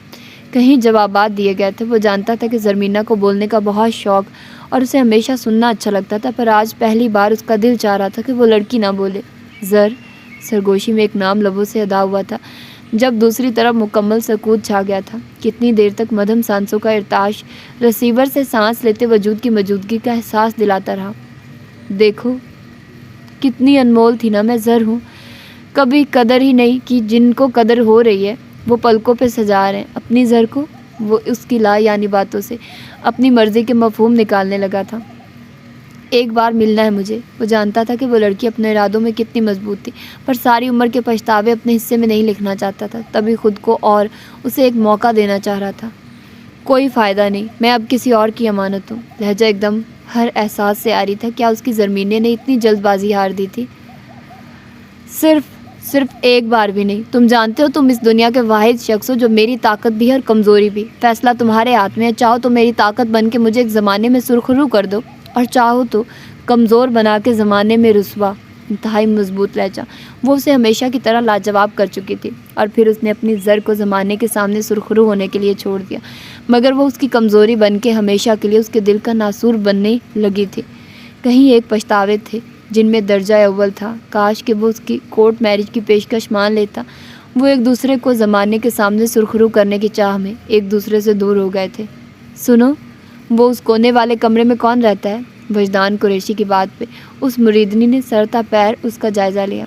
کہیں جوابات دیے گئے تھے۔ وہ جانتا تھا کہ زرمینہ کو بولنے کا بہت شوق اور اسے ہمیشہ سننا اچھا لگتا تھا، پر آج پہلی بار اس کا دل چاہ رہا تھا کہ وہ لڑکی نہ بولے۔ سرگوشی میں ایک نام لبوں سے ادا ہوا تھا جب دوسری طرف مکمل سکوت چھا گیا تھا۔ کتنی دیر تک مدھم سانسوں کا ارتعاش ریسیور سے سانس لیتے وجود کی موجودگی کا احساس دلاتا رہا۔ دیکھو کتنی انمول تھی نا میں زر ہوں، کبھی قدر ہی نہیں کہ جن کو قدر ہو رہی ہے وہ پلکوں پہ سجا رہے ہیں اپنی زر کو۔ وہ اس کی لا یعنی باتوں سے اپنی مرضی کے مفہوم نکالنے لگا تھا۔ ایک بار ملنا ہے مجھے۔ وہ جانتا تھا کہ وہ لڑکی اپنے ارادوں میں کتنی مضبوط تھی، پر ساری عمر کے پچھتاوے اپنے حصے میں نہیں لکھنا چاہتا تھا۔ تبھی خود کو اور اسے ایک موقع دینا چاہ رہا تھا۔ کوئی فائدہ نہیں، میں اب کسی اور کی امانت ہوں۔ لہجہ ایک دم ہر احساس سے آ رہی تھا۔ کیا اس کی زرمینے نے اتنی جلد بازی ہار دی تھی؟ صرف ایک بار بھی نہیں۔ تم جانتے ہو تم اس دنیا کے واحد شخص ہو جو میری طاقت بھی ہے اور کمزوری بھی۔ فیصلہ تمہارے ہاتھ میں ہے۔ چاہو تو میری طاقت بن کے مجھے ایک زمانے میں سرخرو کر دو، اور چاہو تو کمزور بنا کے زمانے میں رسوا۔ انتہائی مضبوط لہجہ، وہ اسے ہمیشہ کی طرح لاجواب کر چکی تھی، اور پھر اس نے اپنی زر کو زمانے کے سامنے سرخرو ہونے کے لیے چھوڑ دیا، مگر وہ اس کی کمزوری بن کے ہمیشہ کے لیے اس کے دل کا ناسور بننے لگی تھی۔ کہیں ایک پچھتاوے تھے جن میں درجہ اول تھا۔ کاش کہ وہ اس کی کورٹ میرج کی پیشکش مان لیتا۔ وہ ایک دوسرے کو زمانے کے سامنے سرخرو کرنے کی چاہ میں ایک دوسرے سے دور ہو گئے تھے۔ سنو، وہ اس کونے والے کمرے میں کون رہتا ہے؟ وجدان قریشی کی بات پہ اس مریدنی نے سرتا پیر اس کا جائزہ لیا۔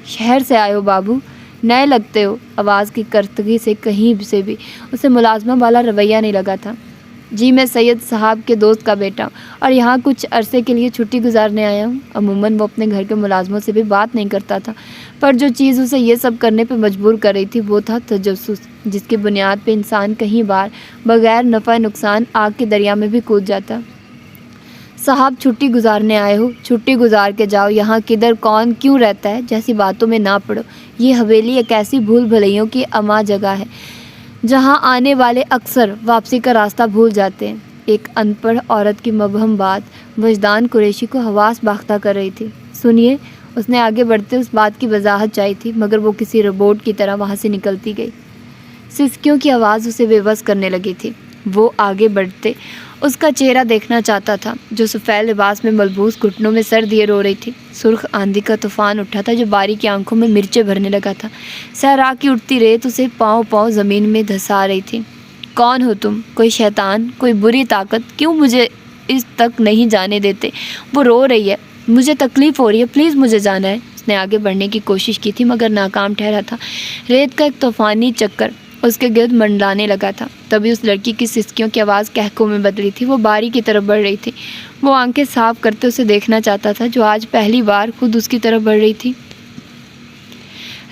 شہر سے آئے ہو بابو، نئے لگتے ہو۔ آواز کی کرتگی سے کہیں سے بھی اسے ملازمہ والا رویہ نہیں لگا تھا۔ جی، میں سید صاحب کے دوست کا بیٹا ہوں اور یہاں کچھ عرصے کے لیے چھٹی گزارنے آیا ہوں۔ عموماً وہ اپنے گھر کے ملازموں سے بھی بات نہیں کرتا تھا، پر جو چیز اسے یہ سب کرنے پہ مجبور کر رہی تھی وہ تھا تجسس، جس کی بنیاد پہ انسان کہیں بار بغیر نفع نقصان آگ کے دریا میں بھی کود جاتا۔ صاحب چھٹی گزارنے آئے ہو، چھٹی گزار کے جاؤ۔ یہاں کدھر کون کیوں رہتا ہے جیسی باتوں میں نہ پڑو۔ یہ حویلی ایک ایسی بھول بھلیوں کی اما جگہ ہے جہاں آنے والے اکثر واپسی کا راستہ بھول جاتے ہیں۔ ایک ان پڑھ عورت کی مبہم بات وجدان قریشی کو حواس باختہ کر رہی تھی۔ سنیے، اس نے آگے بڑھتے اس بات کی وضاحت چاہی تھی، مگر وہ کسی روبوٹ کی طرح وہاں سے نکلتی گئی۔ سسکیوں کی آواز اسے بے بس کرنے لگی تھی۔ وہ آگے بڑھتے اس کا چہرہ دیکھنا چاہتا تھا جو سفید لباس میں ملبوس گھٹنوں میں سر دیے رو رہی تھی۔ سرخ آندھی کا طوفان اٹھا تھا جو باری کی آنکھوں میں مرچیں بھرنے لگا تھا۔ صحرا کی اٹھتی ریت اسے پاؤں زمین میں دھسا رہی تھی۔ کون ہو تم؟ کوئی شیطان، کوئی بری طاقت؟ کیوں مجھے اس تک نہیں جانے دیتے؟ وہ رو رہی ہے، مجھے تکلیف ہو رہی ہے، پلیز مجھے جانا ہے۔ اس نے آگے بڑھنے کی کوشش کی تھی مگر ناکام ٹھہرا تھا۔ ریت کا ایک طوفانی چکر اس کے گرد منڈلانے لگا تھا۔ تبھی اس لڑکی کی سسکیوں کی آواز کہکوں میں بدلی تھی۔ وہ باری کی طرف بڑھ رہی تھی۔ وہ آنکھیں صاف کرتے اسے دیکھنا چاہتا تھا جو آج پہلی بار خود اس کی طرف بڑھ رہی تھی۔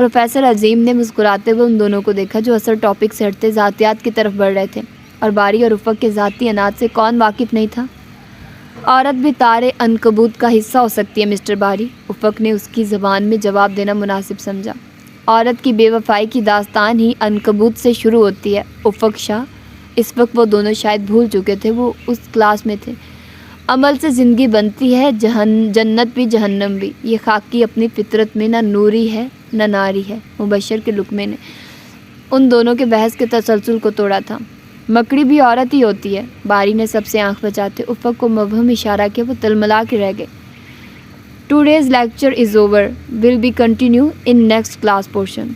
پروفیسر عظیم نے مسکراتے ہوئے ان دونوں کو دیکھا جو اصل ٹاپک سے ہٹتے ذاتیات کی طرف بڑھ رہے تھے، اور باری اور افق کے ذاتی اناج سے کون واقف نہیں تھا؟ عورت بھی تارے عنکبوت کا حصہ ہو سکتی ہے مسٹر باری، افق نے اس کی زبان میں جواب دینا مناسب سمجھا۔ عورت کی بے وفائی کی داستان ہی عنکبوت سے شروع ہوتی ہے افق شاہ۔ اس وقت وہ دونوں شاید بھول چکے تھے وہ اس کلاس میں تھے۔ عمل سے زندگی بنتی ہے، جنت بھی جہنم بھی، یہ خاکی اپنی فطرت میں نہ نوری ہے نہ ناری ہے۔ مبشر کے لقمے نے ان دونوں کے بحث کے تسلسل کو توڑا تھا۔ مکڑی بھی عورت ہی ہوتی ہے، باری نے سب سے آنکھ بچاتے افق کو مبہم اشارہ کیا۔ وہ تلملا کے رہ گئے۔ Today's lecture is over. Will be continue in next class portion.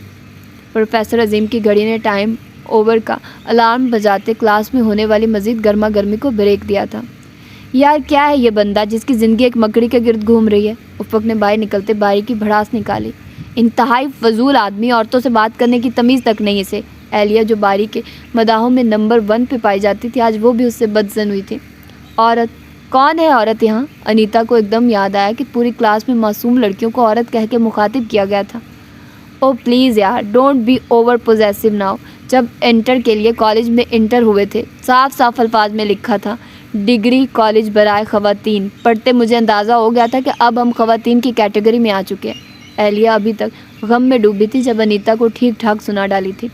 Professor Azeem کی گھڑی نے ٹائم اوور کا الارم بجاتے کلاس میں ہونے والی مزید گرما گرمی کو بریک دیا تھا۔ یار کیا ہے یہ بندہ جس کی زندگی ایک مکڑی کے گرد گھوم رہی ہے؟ افق نے باہر نکلتے باری کی بھڑاس نکالی۔ انتہائی فضول آدمی، عورتوں سے بات کرنے کی تمیز تک نہیں اسے۔ اہلیہ جو باری کے مداحوں میں نمبر 1 پہ پائی جاتی تھی، آج وہ بھی اس سے بدظن ہوئی تھی۔ عورت کون ہے عورت یہاں؟ انیتا کو ایک دم یاد آیا کہ پوری کلاس میں معصوم لڑکیوں کو عورت کہہ کے مخاطب کیا گیا تھا۔ او پلیز یار، don't be over possessive now. جب انٹر کے لیے کالج میں انٹر ہوئے تھے، صاف صاف الفاظ میں لکھا تھا ڈگری کالج برائے خواتین۔ پڑھتے مجھے اندازہ ہو گیا تھا کہ اب ہم خواتین کی کیٹیگری میں آ چکے ہیں۔ اہلیہ ابھی تک غم میں ڈوبی تھی جب انیتا کو ٹھیک ٹھاک سنا ڈالی تھی۔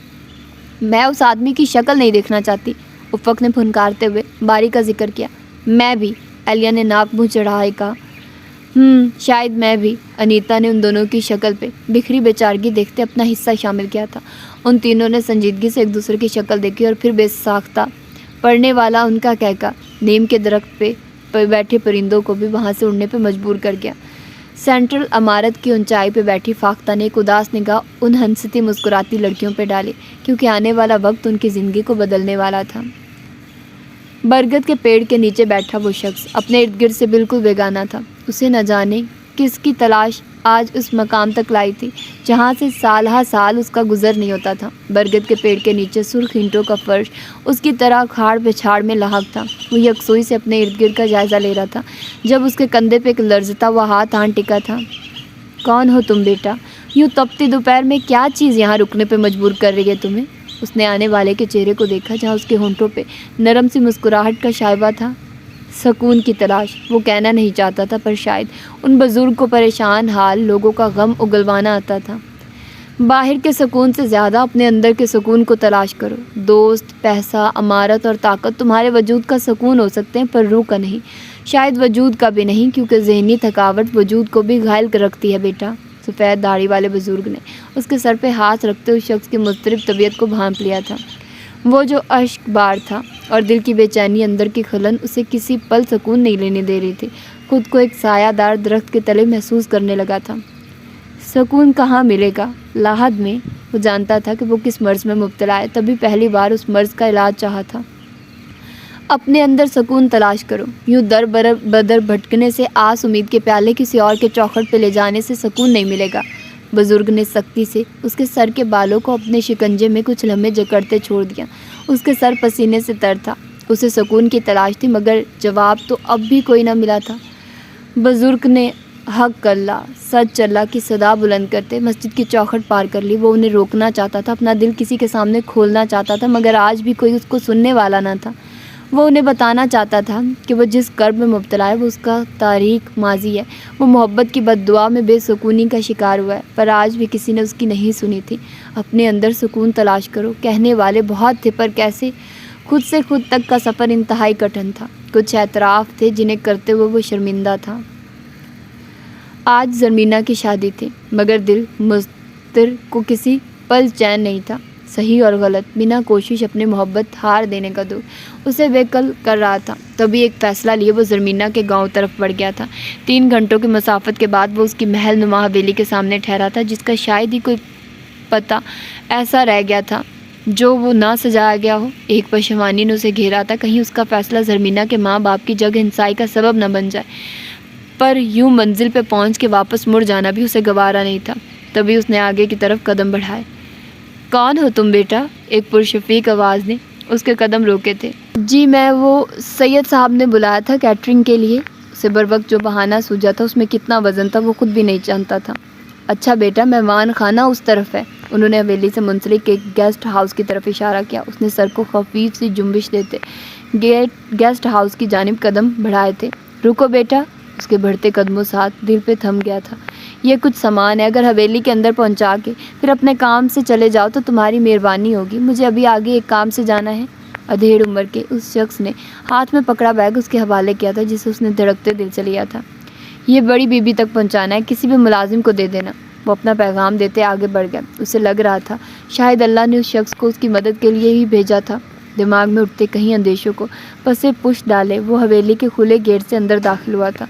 میں اس آدمی کی شکل نہیں دیکھنا چاہتی، افق نے پھنکارتے ہوئے باری کا ذکر کیا۔ میں بھی، اہلیہ نے ناک منہ چڑھائے کہا۔ شاید میں بھی۔ انیتا نے ان دونوں کی شکل پہ بکھری بیچارگی دیکھتے اپنا حصہ شامل کیا تھا۔ ان تینوں نے سنجیدگی سے ایک دوسرے کی شکل دیکھی اور پھر بے ساختہ پڑھنے والا ان کا کہکا نیم کے درخت پہ بیٹھے پرندوں کو بھی وہاں سے اڑنے پہ مجبور کر گیا۔ سینٹرل عمارت کی اونچائی پہ بیٹھی فاختہ نے ایک اداس نگاہ ان ہنستی مسکراتی لڑکیوں پہ ڈالی، کیونکہ آنے والا وقت ان کی زندگی کو بدلنے والا تھا۔ برگد کے پیڑ کے نیچے بیٹھا وہ شخص اپنے ارد گرد سے بالکل بیگانہ تھا۔ اسے نہ جانے کس کی تلاش آج اس مقام تک لائی تھی جہاں سے سال ہا سال اس کا گزر نہیں ہوتا تھا۔ برگد کے پیڑ کے نیچے سرخ اینٹوں کا فرش اس کی طرح کھاڑ پچھاڑ میں لاحق تھا۔ وہ یکسوئی سے اپنے ارد گرد کا جائزہ لے رہا تھا جب اس کے کندھے پہ ایک لرزتا ہوا ہاتھ آن ٹکا تھا۔ کون ہو تم بیٹا؟ یوں تپتی دوپہر میں کیا چیز یہاں رکنے پہ مجبور کر رہی ہے تمہیں؟ اس نے آنے والے کے چہرے کو دیکھا جہاں اس کے ہونٹوں پہ نرم سی مسکراہٹ کا شائبہ تھا۔ سکون کی تلاش، وہ کہنا نہیں چاہتا تھا، پر شاید ان بزرگ کو پریشان حال لوگوں کا غم اگلوانا آتا تھا۔ باہر کے سکون سے زیادہ اپنے اندر کے سکون کو تلاش کرو۔ دوست، پیسہ، امارت اور طاقت تمہارے وجود کا سکون ہو سکتے ہیں، پر روح کا نہیں، شاید وجود کا بھی نہیں، کیونکہ ذہنی تھکاوٹ وجود کو بھی گھائل رکھتی ہے بیٹا۔ سفید داڑھی والے بزرگ نے اس کے سر پہ ہاتھ رکھتے اس شخص کی مضطرب طبیعت کو بھانپ لیا تھا۔ وہ جو اشک بار تھا اور دل کی بے چینی، اندر کی کھلن اسے کسی پل سکون نہیں لینے دے رہی تھی۔ خود کو ایک سایہ دار درخت کے تلے محسوس کرنے لگا تھا۔ سکون کہاں ملے گا؟ لاحد میں۔ وہ جانتا تھا کہ وہ کس مرض میں مبتلا ہے، تبھی پہلی بار اس مرض کا علاج چاہا تھا۔ اپنے اندر سکون تلاش کرو۔ یوں در بدر بھٹکنے سے آس امید کے پیالے کسی اور کے چوکھٹ پہ لے جانے سے سکون نہیں ملے گا۔ بزرگ نے سختی سے اس کے سر کے بالوں کو اپنے شکنجے میں کچھ لمحے جکڑتے چھوڑ دیا۔ اس کے سر پسینے سے تر تھا۔ اسے سکون کی تلاش تھی، مگر جواب تو اب بھی کوئی نہ ملا تھا۔ بزرگ نے حق اللہ، سچ اللہ کی صدا بلند کرتے مسجد کی چوکھٹ پار کر لی۔ وہ انہیں روکنا چاہتا تھا، اپنا دل کسی کے سامنے کھولنا چاہتا تھا، مگر آج بھی کوئی اس کو سننے والا نہ تھا۔ وہ انہیں بتانا چاہتا تھا کہ وہ جس کرب میں مبتلا ہے وہ اس کا تاریک ماضی ہے۔ وہ محبت کی بد دعا میں بے سکونی کا شکار ہوا ہے، پر آج بھی کسی نے اس کی نہیں سنی تھی۔ اپنے اندر سکون تلاش کرو، کہنے والے بہت تھے، پر کیسے؟ خود سے خود تک کا سفر انتہائی کٹھن تھا۔ کچھ اعتراف تھے جنہیں کرتے ہوئے وہ شرمندہ تھا۔ آج زرمینہ کی شادی تھی، مگر دل مضطر کو کسی پل چین نہیں تھا۔ صحیح اور غلط، بنا کوشش اپنے محبت ہار دینے کا دکھ اسے بے کل کر رہا تھا۔ تبھی ایک فیصلہ لیے وہ زرمینہ کے گاؤں طرف بڑھ گیا تھا۔ 3 گھنٹوں کی مسافت کے بعد وہ اس کی محل نما حویلی کے سامنے ٹھہرا تھا، جس کا شاید ہی کوئی پتہ ایسا رہ گیا تھا جو وہ نہ سجایا گیا ہو۔ ایک پشیمانی نے اسے گھیرا تھا، کہیں اس کا فیصلہ زرمینہ کے ماں باپ کی جگ ہنسائی کا سبب نہ بن جائے، پر یوں منزل پہ پہنچ کے واپس مڑ جانا بھی اسے گوارا نہیں تھا۔ تبھی اس نے آگے کی طرف قدم بڑھائے۔ کون ہو تم بیٹا؟ ایک پرشفیق آواز نے اس کے قدم روکے تھے۔ جی میں وہ سید صاحب نے بلایا تھا کیٹرنگ کے لیے۔ اسے بر وقت جو بہانہ سوجا تھا اس میں کتنا وزن تھا وہ خود بھی نہیں جانتا تھا۔ اچھا بیٹا مہمان خانہ اس طرف ہے۔ انہوں نے حویلی سے منسلک ایک گیسٹ ہاؤس کی طرف اشارہ کیا۔ اس نے سر کو خفیف سی جنبش دیتے گیسٹ ہاؤس کی جانب قدم بڑھائے تھے۔ رکو بیٹا، اس کے بڑھتے قدموں ساتھ دل پہ تھم گیا تھا۔ یہ کچھ سامان ہے، اگر حویلی کے اندر پہنچا کے پھر اپنے کام سے چلے جاؤ تو تمہاری مہربانی ہوگی، مجھے ابھی آگے ایک کام سے جانا ہے۔ ادھیڑ عمر کے اس شخص نے ہاتھ میں پکڑا بیگ اس کے حوالے کیا تھا جسے اس نے دھڑکتے دل سے لیا تھا۔ یہ بڑی بی بی تک پہنچانا ہے، کسی بھی ملازم کو دے دینا۔ وہ اپنا پیغام دیتے آگے بڑھ گیا۔ اسے لگ رہا تھا شاید اللہ نے اس شخص کو اس کی مدد کے لیے ہی بھیجا تھا۔ دماغ میں اٹھتے کہیں اندیشوں کو پسے پش ڈالے وہ حویلی کے کھلے گیٹ سے اندر داخل ہوا تھا۔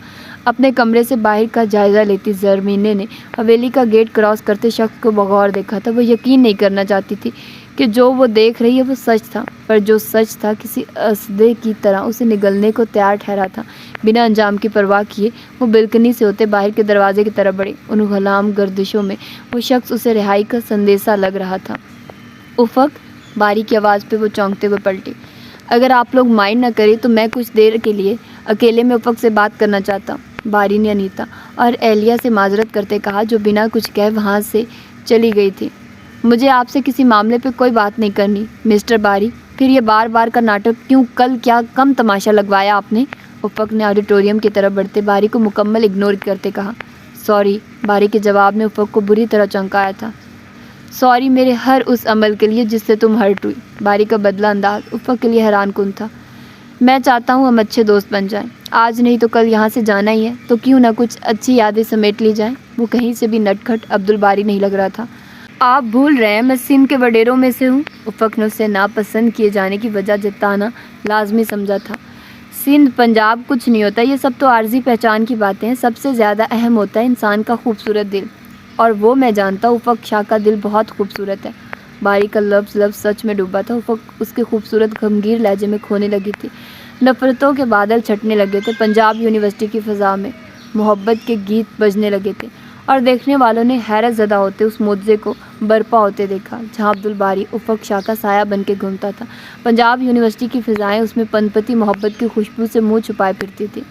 اپنے کمرے سے باہر کا جائزہ لیتی زرمینے نے حویلی کا گیٹ کراس کرتے شخص کو بغور دیکھا تھا۔ وہ یقین نہیں کرنا چاہتی تھی کہ جو وہ دیکھ رہی ہے وہ سچ تھا، پر جو سچ تھا کسی اسدے کی طرح اسے نگلنے کو تیار ٹھہرا تھا۔ بنا انجام کی پرواہ کیے وہ بالکنی سے ہوتے باہر کے دروازے کی طرف بڑھے۔ ان غلام گردشوں میں وہ شخص اسے رہائی کا سندیسہ لگ رہا تھا۔ افق، باری کی آواز پہ وہ چونکتے ہوئے پلٹی۔ اگر آپ لوگ مائنڈ نہ کریں تو میں کچھ دیر کے لیے اکیلے میں افق سے بات کرنا چاہتا ہوں۔ باری نے انیتا اور اہلیہ سے معذرت کرتے کہا جو بنا کچھ کہے وہاں سے چلی گئی تھی۔ مجھے آپ سے کسی معاملے پہ کوئی بات نہیں کرنی مسٹر باری۔ پھر یہ بار بار کا ناٹک کیوں؟ کل کیا کم تماشا لگوایا آپ نے؟ افق نے آڈیٹوریم کی طرف بڑھتے باری کو مکمل اگنور کرتے کہا۔ سوری، باری کے جواب نے افق کو بری طرح چونکایا تھا۔ سوری میرے ہر اس عمل کے لیے جس سے تم ہرٹ ہوئی۔ باری کا بدلہ انداز افق کے لیے حیران کن تھا۔ میں چاہتا ہوں ہم اچھے دوست بن جائیں، آج نہیں تو کل یہاں سے جانا ہی ہے، تو کیوں نہ کچھ اچھی یادیں سمیٹ لی جائیں۔ وہ کہیں سے بھی نٹ کھٹ عبدالباری نہیں لگ رہا تھا۔ آپ بھول رہے ہیں میں سندھ کے وڈیروں میں سے ہوں۔ افق نے اسے ناپسند کیے جانے کی وجہ جتانا لازمی سمجھا تھا۔ سندھ پنجاب کچھ نہیں ہوتا، یہ سب تو عارضی پہچان کی باتیں ہیں، سب سے زیادہ اہم ہوتا ہے انسان کا خوبصورت دل، اور وہ میں جانتا ہوں افق شاہ کا دل بہت خوبصورت ہے۔ باری کا لفظ سچ میں ڈوبا تھا۔ افق اس کے خوبصورت غمگیر لہجے میں کھونے لگی تھی۔ نفرتوں کے بادل چھٹنے لگے تھے۔ پنجاب یونیورسٹی کی فضا میں محبت کے گیت بجنے لگے تھے اور دیکھنے والوں نے حیرت زدہ ہوتے اس معجزے کو برپا ہوتے دیکھا جہاں عبدالباری افق شاہ کا سایہ بن کے گھومتا تھا۔ پنجاب یونیورسٹی کی فضائیں اس میں پنپتی محبت کی خوشبو سے منہ چھپائے پھرتی تھی۔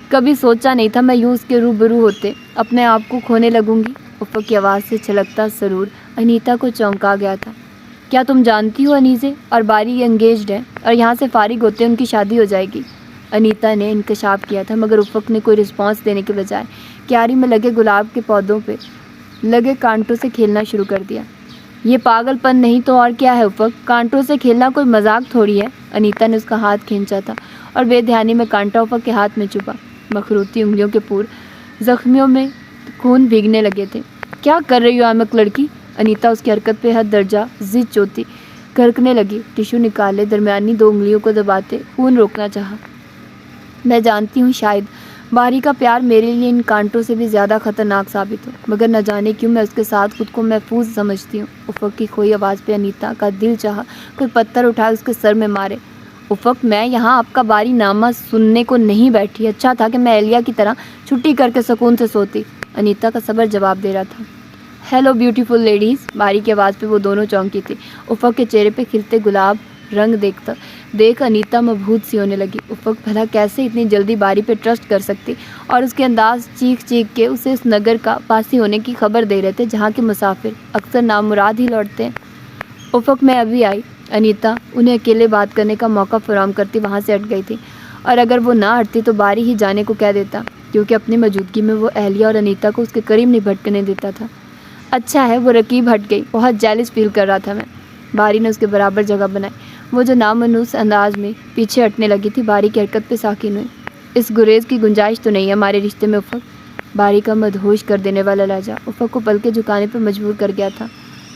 کبھی سوچا نہیں تھا میں یوں اس کے روبرو ہوتے اپنے آپ کو کھونے لگوں گی۔ افق کی آواز سے چھلکتا سرور انیتا کو چونکا گیا تھا۔ کیا تم جانتی ہو انیزے اور باری انگیجڈ ہے اور یہاں سے فارغ ہوتے ان کی شادی ہو جائے گی؟ انیتا نے انکشاف کیا تھا مگر افق نے کوئی رسپانس دینے کے بجائے کیاری میں لگے گلاب کے پودوں پہ لگے کانٹوں سے کھیلنا شروع کر دیا۔ یہ پاگل پن نہیں تو اور کیا ہے افق؟ کانٹوں سے کھیلنا کوئی مذاق تھوڑی ہے۔ انیتا نے اس کا ہاتھ کھینچا تھا اور بے دھیانی میں کانٹا افق کے ہاتھ میں چپا۔ مخروطی انگلیوں کے پور زخمیوں میں خون بھیگنے لگے تھے۔ کیا کر رہی ہو احمق لڑکی؟ انیتا اس کی حرکت پہ حد درجہ ضد چوتی کھرکنے لگی۔ ٹیشو نکالے درمیانی دو انگلیوں کو دباتے خون روکنا چاہا۔ میں جانتی ہوں شاید باری کا پیار میرے لیے ان کانٹوں سے بھی زیادہ خطرناک ثابت ہو، مگر نہ جانے کیوں میں اس کے ساتھ خود کو محفوظ سمجھتی ہوں۔ افق کی کھوئی آواز پہ انیتا کا دل چاہا کوئی پتھر اٹھائے اس کے سر میں مارے۔ افق، میں یہاں آپ کا باری نامہ سننے کو نہیں بیٹھی، اچھا تھا کہ میں اہلیہ کی طرح چھٹی کر کے سکون سے سوتی۔ انیتا کا صبر جواب دے رہا تھا۔ ہیلو بیوٹیفل لیڈیز، باری کی آواز پہ وہ دونوں چونکی تھی۔ افق کے چہرے پہ کھلتے گلاب رنگ دیکھ انیتا مبہوت سی ہونے لگی۔ افق بھلا کیسے اتنی جلدی باری پہ ٹرسٹ کر سکتی، اور اس کے انداز چیخ کے اسے اس نگر کا پاسی ہونے کی خبر دے رہے تھے جہاں کے مسافر اکثر نامراد ہی لوٹتے ہیں۔ افق، میں ابھی آئی۔ انیتا انہیں اکیلے بات کرنے کا موقع فراہم کرتی وہاں سے ہٹ گئی تھی، اور اگر وہ نہ ہٹتی تو باری ہی جانے کو کہہ دیتا، کیونکہ اپنی موجودگی میں وہ اہلیہ اور انیتا کو اس کے قریب نہیں بھٹکنے دیتا تھا۔ اچھا ہے وہ رقیب ہٹ گئی، بہت جیلس فیل کر رہا تھا میں۔ باری نے اس کے برابر جگہ بنائی۔ وہ جو نامنوس انداز میں پیچھے ہٹنے لگی تھی باری کی حرکت پہ ساکن ہوئی۔ اس گریز کی گنجائش تو نہیں ہے ہمارے رشتے میں افق؟ باری کا مدہوش کر دینے والا لہجہ افق کو پلکیں جھکانے پہ مجبور کر گیا تھا۔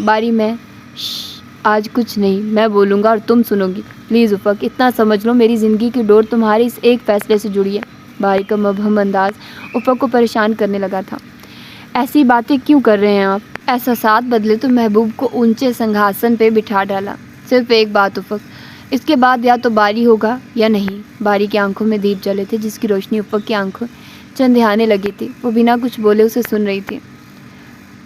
باری، میں آج کچھ نہیں، میں بولوں گا اور تم سنو گی۔ پلیز افق، اتنا سمجھ لو میری زندگی کی ڈور تمہارے اس ایک فیصلے سے جڑی ہے۔ باری کا مبہم انداز افق کو پریشان کرنے لگا تھا۔ ایسی باتیں کیوں کر رہے ہیں آپ؟ احساسات بدلے تو محبوب کو اونچے سنگھاسن پہ بٹھا ڈالا۔ صرف ایک بات افق، اس کے بعد یا تو باری ہوگا یا نہیں۔ باری کی آنکھوں میں دیپ جلے تھے جس کی روشنی افق کی آنکھوں چندھیانے لگی تھی۔ وہ بنا کچھ بولے اسے سن رہی تھی۔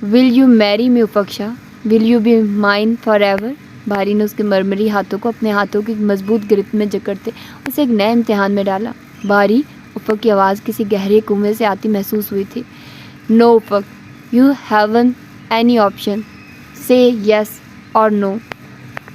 Will you marry me Ufaq Shah? Will you be mine forever? Bari نے اس کے مرمری ہاتھوں کو اپنے ہاتھوں کی مضبوط گرفت میں جکڑتے اسے ایک نئے امتحان میں ڈالا۔ باری، افق کی آواز کسی گہرے کنویں سے آتی محسوس ہوئی تھی۔ نو افق، You haven't any option. Say yes or no.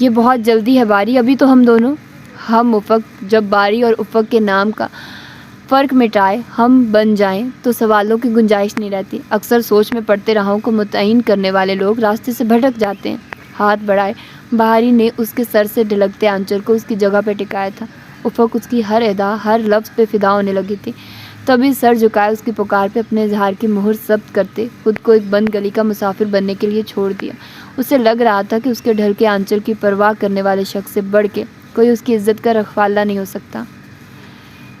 یہ بہت جلدی ہے باری, ابھی تو ہم دونوں ہم افق, جب باری اور افق کے نام کا فرق مٹائے ہم بن جائیں تو سوالوں کی گنجائش نہیں رہتی. اکثر سوچ میں پڑتے راہوں کو متعین کرنے والے لوگ راستے سے بھٹک جاتے ہیں. ہاتھ بڑھائے بہاری نے اس کے سر سے ڈھلکتے آنچل کو اس کی جگہ پہ ٹکایا تھا. افق اس کی ہر ادا, ہر لفظ پہ فدا ہونے لگی تھی. تبھی سر جھکائے اس کی پکار پہ اپنے اظہار کی مہر ضبط کرتے خود کو ایک بند گلی کا مسافر بننے کے لیے چھوڑ دیا. اسے لگ رہا تھا کہ اس کے ڈھل کے آنچل کی پرواہ کرنے والے شخص سے بڑھ کے کوئی اس کی عزت کا رکھوالا نہیں ہو سکتا.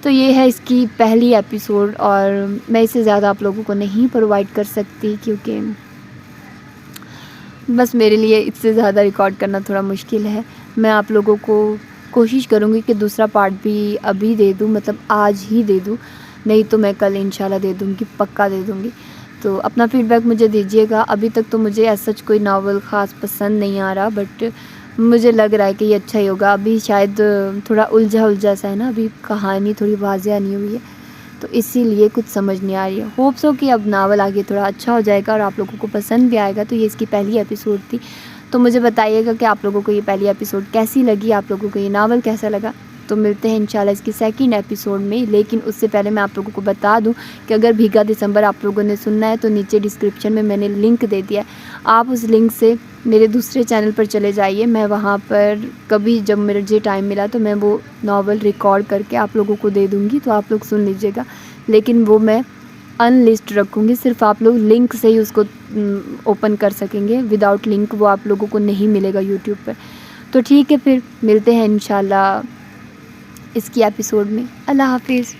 تو یہ ہے اس کی پہلی ایپیسوڈ, اور میں اسے زیادہ آپ لوگوں کو نہیں پرووائڈ کر سکتی کیونکہ بس میرے لیے اس سے زیادہ ریکارڈ کرنا تھوڑا مشکل ہے. میں آپ لوگوں کو کوشش کروں گی کہ دوسرا پارٹ بھی ابھی دے دوں, مطلب آج ہی دے دوں, نہیں تو میں کل انشاءاللہ دے دوں گی, پکا دے دوں گی. تو اپنا فیڈ بیک مجھے دیجیے گا. ابھی تک تو مجھے ایسا کوئی ناول خاص پسند نہیں آ رہا, بٹ مجھے لگ رہا ہے کہ یہ اچھا ہی ہوگا. ابھی شاید تھوڑا الجھا سا ہے نا, ابھی کہانی تھوڑی واضح نہیں ہوئی ہے, تو اسی لیے کچھ سمجھ نہیں آ رہی ہے. ہوپس ہو کہ اب ناول آگے تھوڑا اچھا ہو جائے گا اور آپ لوگوں کو پسند بھی آئے گا. تو یہ اس کی پہلی ایپیسوڈ تھی, تو مجھے بتائیے گا کہ آپ لوگوں کو یہ پہلی ایپیسوڈ کیسی لگی, آپ لوگوں کو یہ ناول کیسا لگا. تو ملتے ہیں انشاءاللہ اس کی سیکنڈ ایپیسوڈ میں. لیکن اس سے پہلے میں آپ لوگوں کو بتا دوں کہ اگر بھیگا دسمبر آپ لوگوں نے سننا ہے تو نیچے ڈسکرپشن میں نے لنک دے دیا ہے. آپ اس لنک سے میرے دوسرے چینل پر چلے جائیے. میں وہاں پر کبھی جب مجھے ٹائم ملا تو میں وہ ناول ریکارڈ کر کے آپ لوگوں کو دے دوں گی, تو آپ لوگ سن لیجیے گا. لیکن وہ میں ان لسٹ رکھوں گی, صرف آپ لوگ لنک سے ہی اس کو اوپن کر سکیں گے. وداؤٹ لنک وہ آپ لوگوں کو نہیں ملے گا یوٹیوب پر. تو ٹھیک ہے, پھر ملتے ہیں انشاءاللہ اس کی ایپیسوڈ میں. اللہ حافظ.